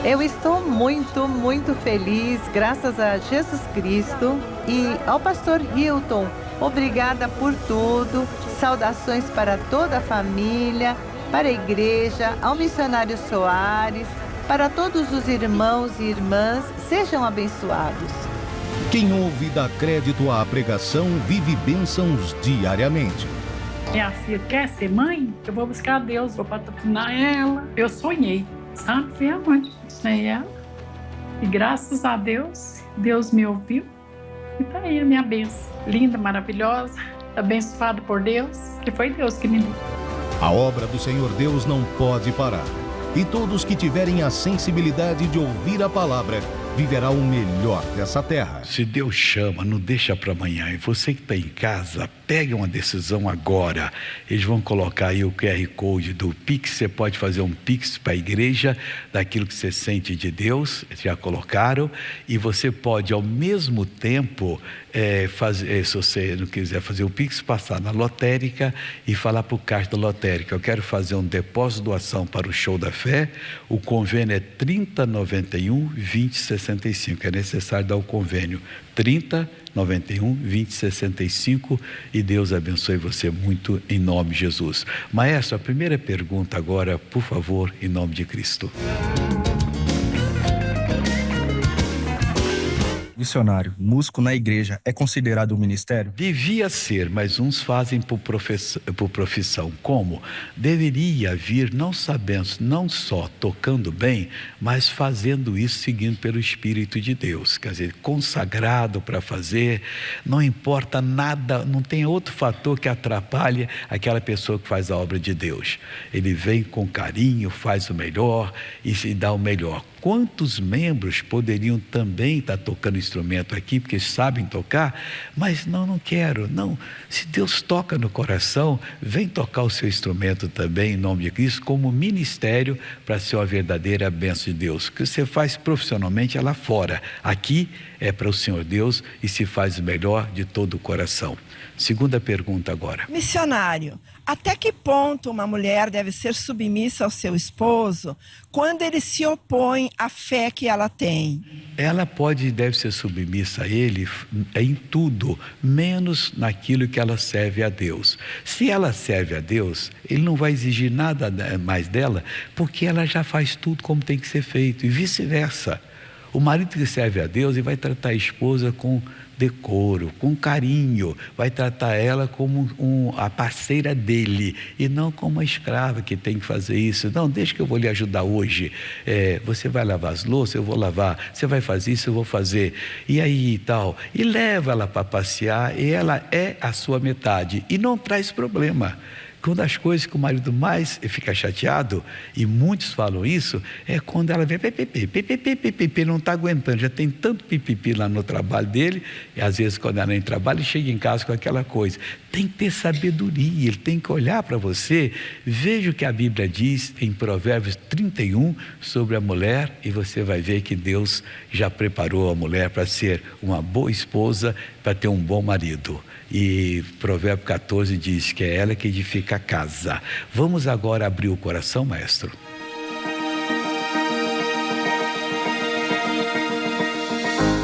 Eu estou muito feliz, graças a Jesus Cristo e ao pastor Hilton. Obrigada por tudo. Saudações para toda a família, para a igreja, ao missionário Soares, para todos os irmãos e irmãs. Sejam abençoados. Quem ouve e dá crédito à pregação vive bênçãos diariamente. Minha filha quer ser mãe? Eu vou buscar Deus, vou patrocinar ela. Eu sonhei, sabe? Fui a mãe, sonhei ela. E graças a Deus, Deus me ouviu. E tá aí a minha bênção. Linda, maravilhosa, abençoada por Deus, que foi Deus que me deu. A obra do Senhor Deus não pode parar. E todos que tiverem a sensibilidade de ouvir a palavra, viverá o melhor dessa terra. Se Deus chama, não deixa para amanhã. E você que está em casa, pegue uma decisão agora. Eles vão colocar aí o QR Code do Pix. Você pode fazer um Pix para a igreja daquilo que você sente de Deus. Já colocaram. E você pode, ao mesmo tempo, se você não quiser fazer o Pix, passar na lotérica e falar para o caixa da lotérica: eu quero fazer um depósito de doação para o Show da Fé. O convênio é 3091 2065. É necessário dar o convênio 3091 2065 e Deus abençoe você muito em nome de Jesus. Maestro, a primeira pergunta agora, por favor, em nome de Cristo. Missionário, músico na igreja é considerado um ministério? Devia ser, mas uns fazem por profissão. Como? Deveria vir não sabendo, não só tocando bem, mas fazendo isso seguindo pelo Espírito de Deus. Quer dizer, consagrado para fazer, não importa nada, não tem outro fator que atrapalhe aquela pessoa que faz a obra de Deus. Ele vem com carinho, faz o melhor e se dá o melhor. Quantos membros poderiam também estar tocando instrumento aqui, porque sabem tocar, mas não quero, não. Se Deus toca no coração, vem tocar o seu instrumento também, em nome de Cristo, como ministério, para ser uma verdadeira bênção de Deus. O que você faz profissionalmente é lá fora, aqui é para o Senhor Deus e se faz o melhor de todo o coração. Segunda pergunta agora. Missionário, até que ponto uma mulher deve ser submissa ao seu esposo quando ele se opõe à fé que ela tem? Ela pode e deve ser submissa a ele em tudo, menos naquilo que ela serve a Deus. Se ela serve a Deus, ele não vai exigir nada mais dela, porque ela já faz tudo como tem que ser feito, e vice-versa. O marido que serve a Deus, ele vai tratar a esposa com decoro, com carinho, vai tratar ela como a parceira dele e não como uma escrava que tem que fazer isso. Não, deixa que eu vou lhe ajudar hoje, você vai lavar as louças, eu vou lavar, você vai fazer isso, eu vou fazer, e aí e tal, e leva ela para passear, e ela é a sua metade e não traz problema. Quando as coisas que o marido mais fica chateado, e muitos falam isso, é quando ela vê pipipi, não está aguentando, já tem tanto pipipi lá no trabalho dele, e às vezes quando ela nem trabalha, ele chega em casa com aquela coisa. Tem que ter sabedoria, ele tem que olhar para você, veja o que a Bíblia diz em Provérbios 31 sobre a mulher, e você vai ver que Deus já preparou a mulher para ser uma boa esposa, para ter um bom marido. E Provérbio 14 diz que é ela que edifica a casa. Vamos agora abrir o coração, maestro.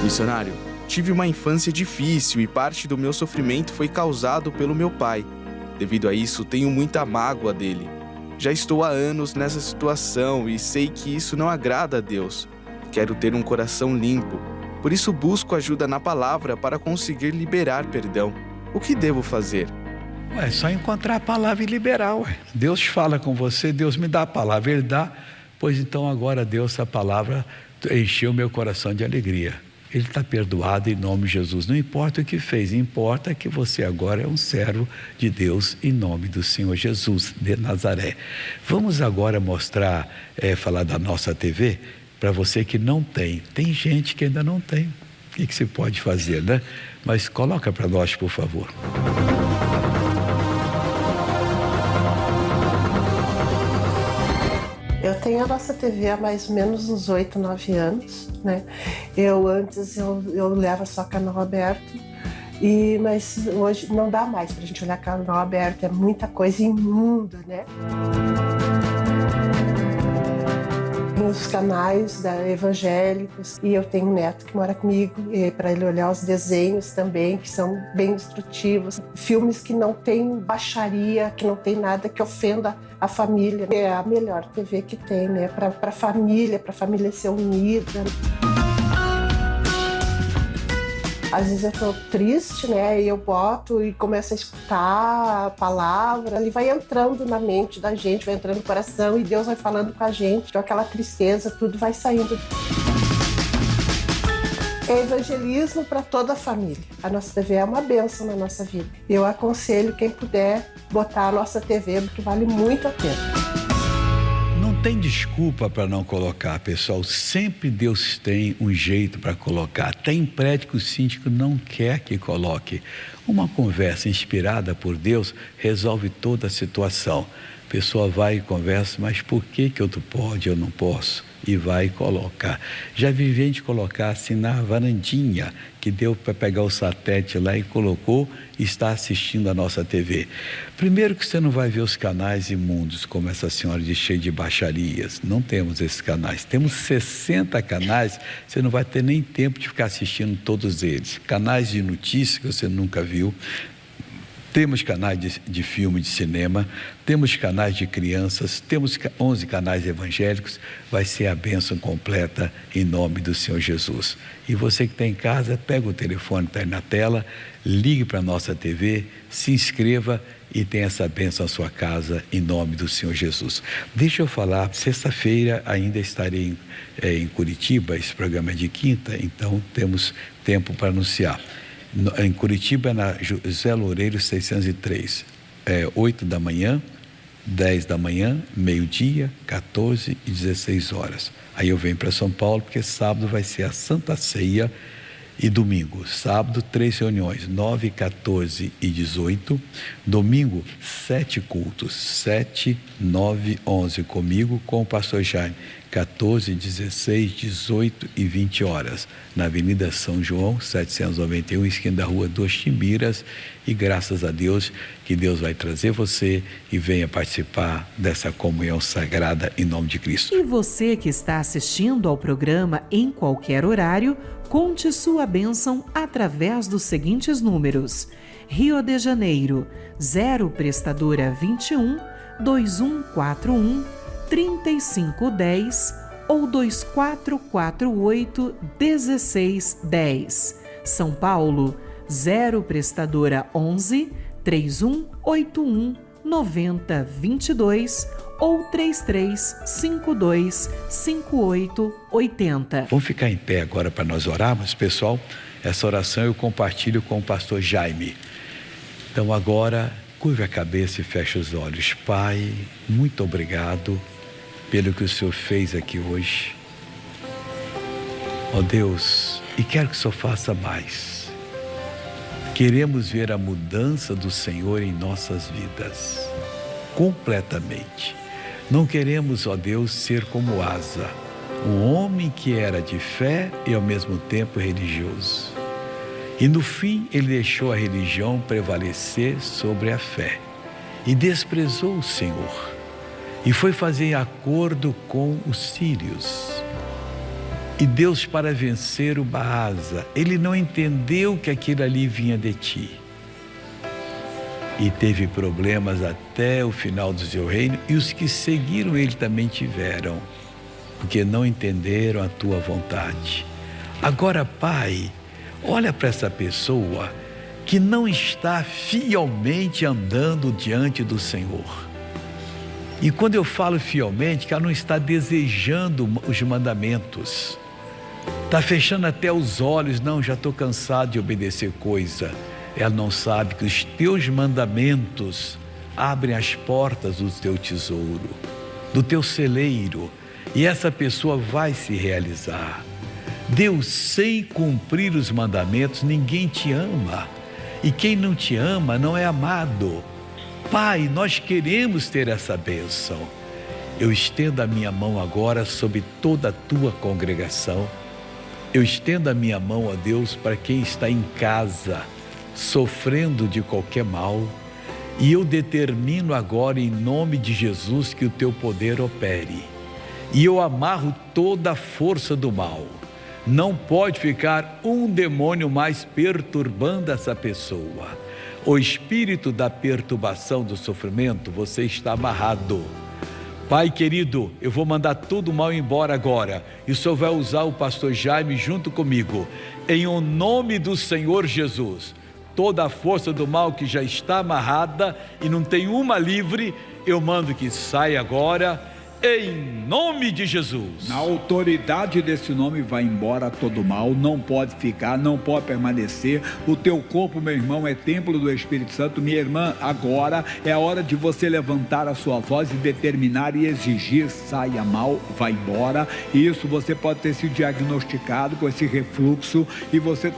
Missionário, tive uma infância difícil e parte do meu sofrimento foi causado pelo meu pai. Devido a isso, tenho muita mágoa dele. Já estou há anos nessa situação e sei que isso não agrada a Deus. Quero ter um coração limpo. Por isso busco ajuda na palavra para conseguir liberar perdão. O que devo fazer? É só encontrar a palavra e liberar. Deus fala com você, Deus me dá a palavra, Ele dá. Pois então agora Deus, a palavra encheu meu coração de alegria. Ele está perdoado em nome de Jesus. Não importa o que fez, importa que você agora é um servo de Deus em nome do Senhor Jesus de Nazaré. Vamos agora mostrar, falar da nossa TV, para você que não tem. Tem gente que ainda não tem. O que se pode fazer, né? Mas coloca para nós, por favor. Eu tenho a nossa TV há mais ou menos uns 8, 9 anos, né? Antes eu olhava só canal aberto, mas hoje não dá mais pra gente olhar canal aberto, é muita coisa imunda, né? Os canais evangélicos, e eu tenho um neto que mora comigo, para ele olhar os desenhos também, que são bem instrutivos, filmes que não tem baixaria, que não tem nada que ofenda a família. É a melhor TV que tem, né? Para a família ser unida. Às vezes eu tô triste, né? E eu boto e começo a escutar a palavra. Ele vai entrando na mente da gente, vai entrando no coração e Deus vai falando com a gente. Então aquela tristeza, tudo vai saindo. É evangelismo para toda a família. A nossa TV é uma bênção na nossa vida. Eu aconselho quem puder botar a nossa TV, porque vale muito a pena. Não tem desculpa para não colocar, pessoal. Sempre Deus tem um jeito para colocar. Tem prédio que o síndico não quer que coloque. Uma conversa inspirada por Deus resolve toda a situação. A pessoa vai e conversa, mas por que outro pode, eu não posso? E vai colocar. Já vi gente colocar assim na varandinha, que deu para pegar o satélite lá e colocou e está assistindo a nossa TV. Primeiro que você não vai ver os canais imundos, como essa senhora diz, cheio de baixarias. Não temos esses canais. Temos 60 canais, você não vai ter nem tempo de ficar assistindo todos eles. Canais de notícias que você nunca viu. Temos canais de filme, de cinema, temos canais de crianças, temos 11 canais evangélicos. Vai ser a bênção completa em nome do Senhor Jesus. E você que está em casa, pega o telefone que está aí na tela, ligue para a nossa TV, se inscreva e tenha essa bênção na sua casa em nome do Senhor Jesus. Deixa eu falar, sexta-feira ainda estarei em Curitiba, esse programa é de quinta, então temos tempo para anunciar. Em Curitiba, na José Loureiro 603, 8 da manhã, 10 da manhã, meio-dia, 14 e 16 horas. Aí eu venho para São Paulo, porque sábado vai ser a Santa Ceia e domingo. Sábado, 3 reuniões, 9, 14 e 18. Domingo, 7 cultos, 7, 9, 11 comigo, com o pastor Jaime. 14, 16, 18 e 20 horas, na Avenida São João, 791, esquina da Rua dos Timbiras, e graças a Deus, que Deus vai trazer você e venha participar dessa comunhão sagrada em nome de Cristo. E você que está assistindo ao programa em qualquer horário, conte sua bênção através dos seguintes números: Rio de Janeiro, 0 prestadora 21 2141 3510 ou 2448 1610. São Paulo, 0 prestadora 11 3181 9022 ou 3352 5880. Vamos ficar em pé agora para nós orarmos, pessoal. Essa oração eu compartilho com o pastor Jaime. Então agora, curve a cabeça e feche os olhos. Pai, muito obrigado pelo que o Senhor fez aqui hoje. Ó Deus, e quero que o Senhor faça mais. Queremos ver a mudança do Senhor em nossas vidas, completamente. Não queremos, ó Deus, ser como Asa, um homem que era de fé e ao mesmo tempo religioso. E no fim ele deixou a religião prevalecer sobre a fé e desprezou o Senhor. E foi fazer acordo com os sírios. E Deus, para vencer o Baasa, ele não entendeu que aquilo ali vinha de ti. E teve problemas até o final do seu reino, e os que seguiram ele também tiveram, porque não entenderam a tua vontade. Agora, Pai, olha para essa pessoa que não está fielmente andando diante do Senhor. E quando eu falo fielmente, que ela não está desejando os mandamentos, está fechando até os olhos, não, já estou cansado de obedecer coisa. Ela não sabe que os teus mandamentos abrem as portas do teu tesouro, do teu celeiro, e essa pessoa vai se realizar. Deus, sem cumprir os mandamentos, ninguém te ama, e quem não te ama não é amado. Pai, nós queremos ter essa bênção. Eu estendo a minha mão agora sobre toda a tua congregação. Eu estendo a minha mão, ó Deus, para quem está em casa, sofrendo de qualquer mal. E eu determino agora, em nome de Jesus, que o teu poder opere. E eu amarro toda a força do mal. Não pode ficar um demônio mais perturbando essa pessoa. O espírito da perturbação, do sofrimento, você está amarrado. Pai querido, eu vou mandar todo o mal embora agora. E o Senhor vai usar o pastor Jaime junto comigo. Em o nome do Senhor Jesus. Toda a força do mal que já está amarrada e não tem uma livre, eu mando que saia agora. Em nome de Jesus. Na autoridade desse nome vai embora todo mal, não pode ficar, não pode permanecer. O teu corpo, meu irmão, é templo do Espírito Santo. Minha irmã, agora é a hora de você levantar a sua voz e determinar e exigir: saia mal, vai embora. Isso, você pode ter sido diagnosticado com esse refluxo e você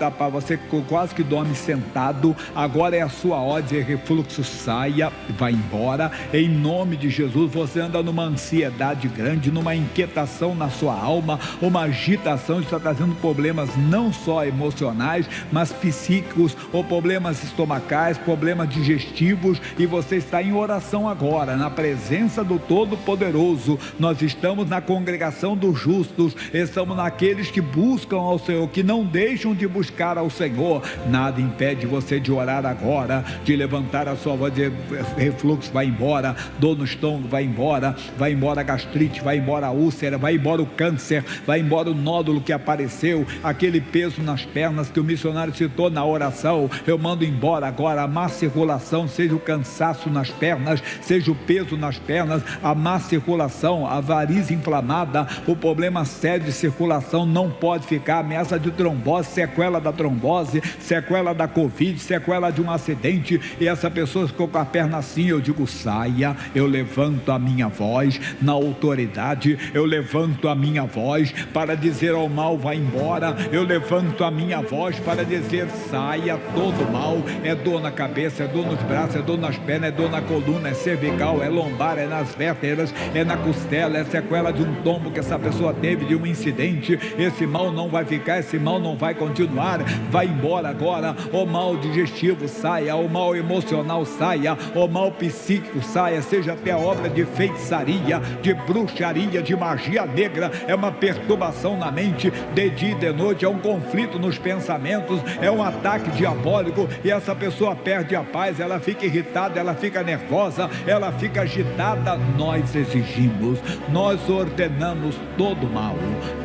quase que dorme sentado. Agora é a sua hora de dizer: refluxo, saia, vai embora. Em nome de Jesus, você anda numa ansiedade, ansiedade grande, numa inquietação na sua alma, uma agitação, está trazendo problemas não só emocionais, mas psíquicos, ou problemas estomacais, problemas digestivos, e você está em oração agora, na presença do Todo-Poderoso. Nós estamos na congregação dos justos, estamos naqueles que buscam ao Senhor, que não deixam de buscar ao Senhor. Nada impede você de orar agora, de levantar a sua voz, de refluxo vai embora, dor no estômago vai embora a gastrite, vai embora a úlcera, vai embora o câncer, vai embora o nódulo que apareceu, aquele peso nas pernas que o missionário citou na oração. Eu mando embora agora a má circulação, seja o cansaço nas pernas, seja o peso nas pernas, a má circulação, a varize inflamada, o problema sério de circulação não pode ficar, ameaça de trombose, sequela da trombose, sequela da Covid, sequela de um acidente, e essa pessoa ficou com a perna assim. Eu digo: saia. Eu levanto a minha voz na autoridade, eu levanto a minha voz para dizer ao mal: vai embora. Eu levanto a minha voz para dizer: saia todo mal. É dor na cabeça, é dor nos braços, é dor nas pernas, é dor na coluna, é cervical, é lombar, é nas vértebras, é na costela, é sequela de um tombo que essa pessoa teve, de um incidente. Esse mal não vai ficar, esse mal não vai continuar, vai embora agora. O mal digestivo saia, o mal emocional saia, o mal psíquico saia, seja até a obra de feitiçaria, de bruxaria, de magia negra, é uma perturbação na mente, de dia e de noite, é um conflito nos pensamentos, é um ataque diabólico, e essa pessoa perde a paz, ela fica irritada, ela fica nervosa, ela fica agitada. Nós exigimos, nós ordenamos todo mal,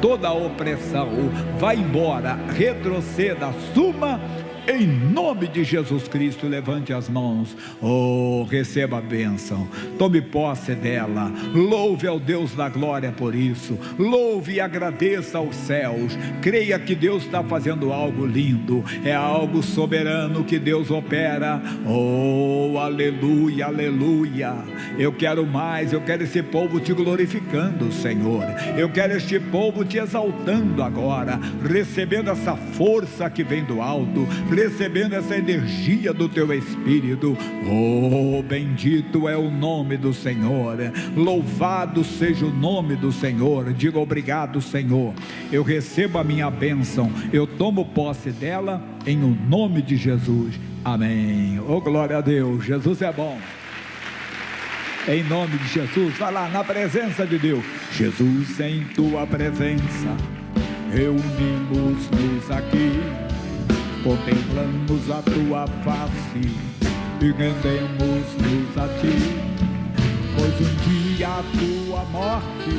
toda opressão, vai embora, retroceda, suma, em nome de Jesus Cristo. Levante as mãos, receba a bênção, tome posse dela, louve ao Deus da glória por isso, louve e agradeça aos céus, creia que Deus está fazendo algo lindo, é algo soberano que Deus opera. Aleluia, aleluia. Eu quero mais, eu quero esse povo te glorificando, Senhor, eu quero este povo te exaltando agora, recebendo essa força que vem do alto, recebendo essa energia do teu Espírito. Bendito é o nome do Senhor, louvado seja o nome do Senhor. Diga: obrigado, Senhor, eu recebo a minha bênção, eu tomo posse dela em o nome de Jesus, amém. Glória a Deus, Jesus é bom. Em nome de Jesus, vai lá na presença de Deus. Jesus, em tua presença reunimos-nos aqui, contemplamos a tua face e rendemos-nos a ti, pois um dia a tua morte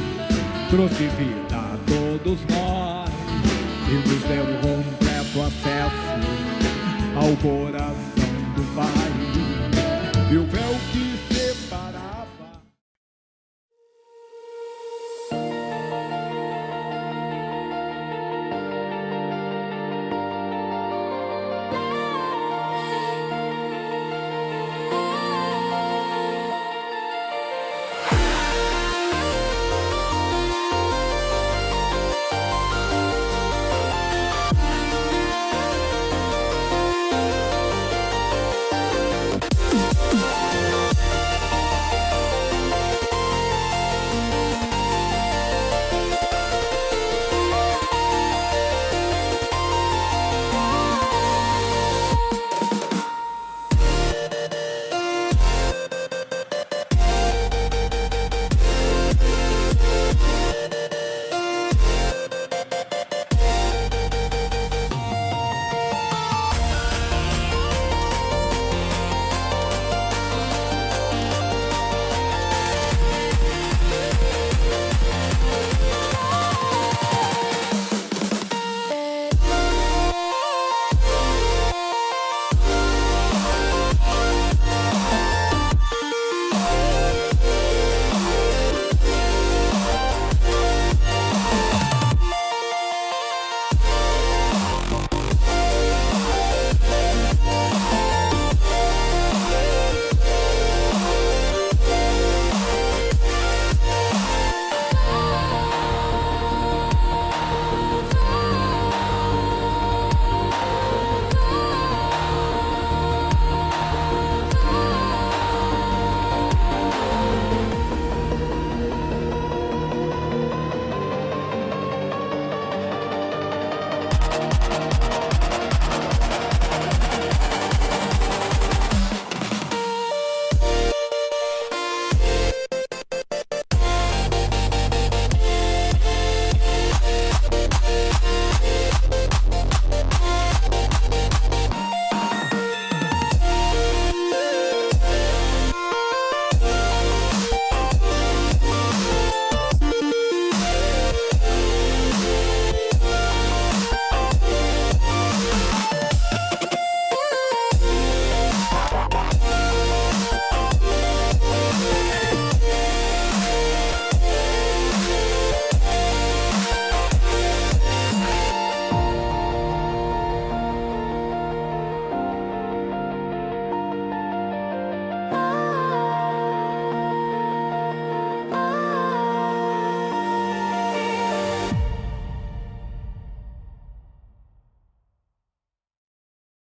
trouxe vida a todos nós e nos deu completo acesso ao coração do Pai. E o véu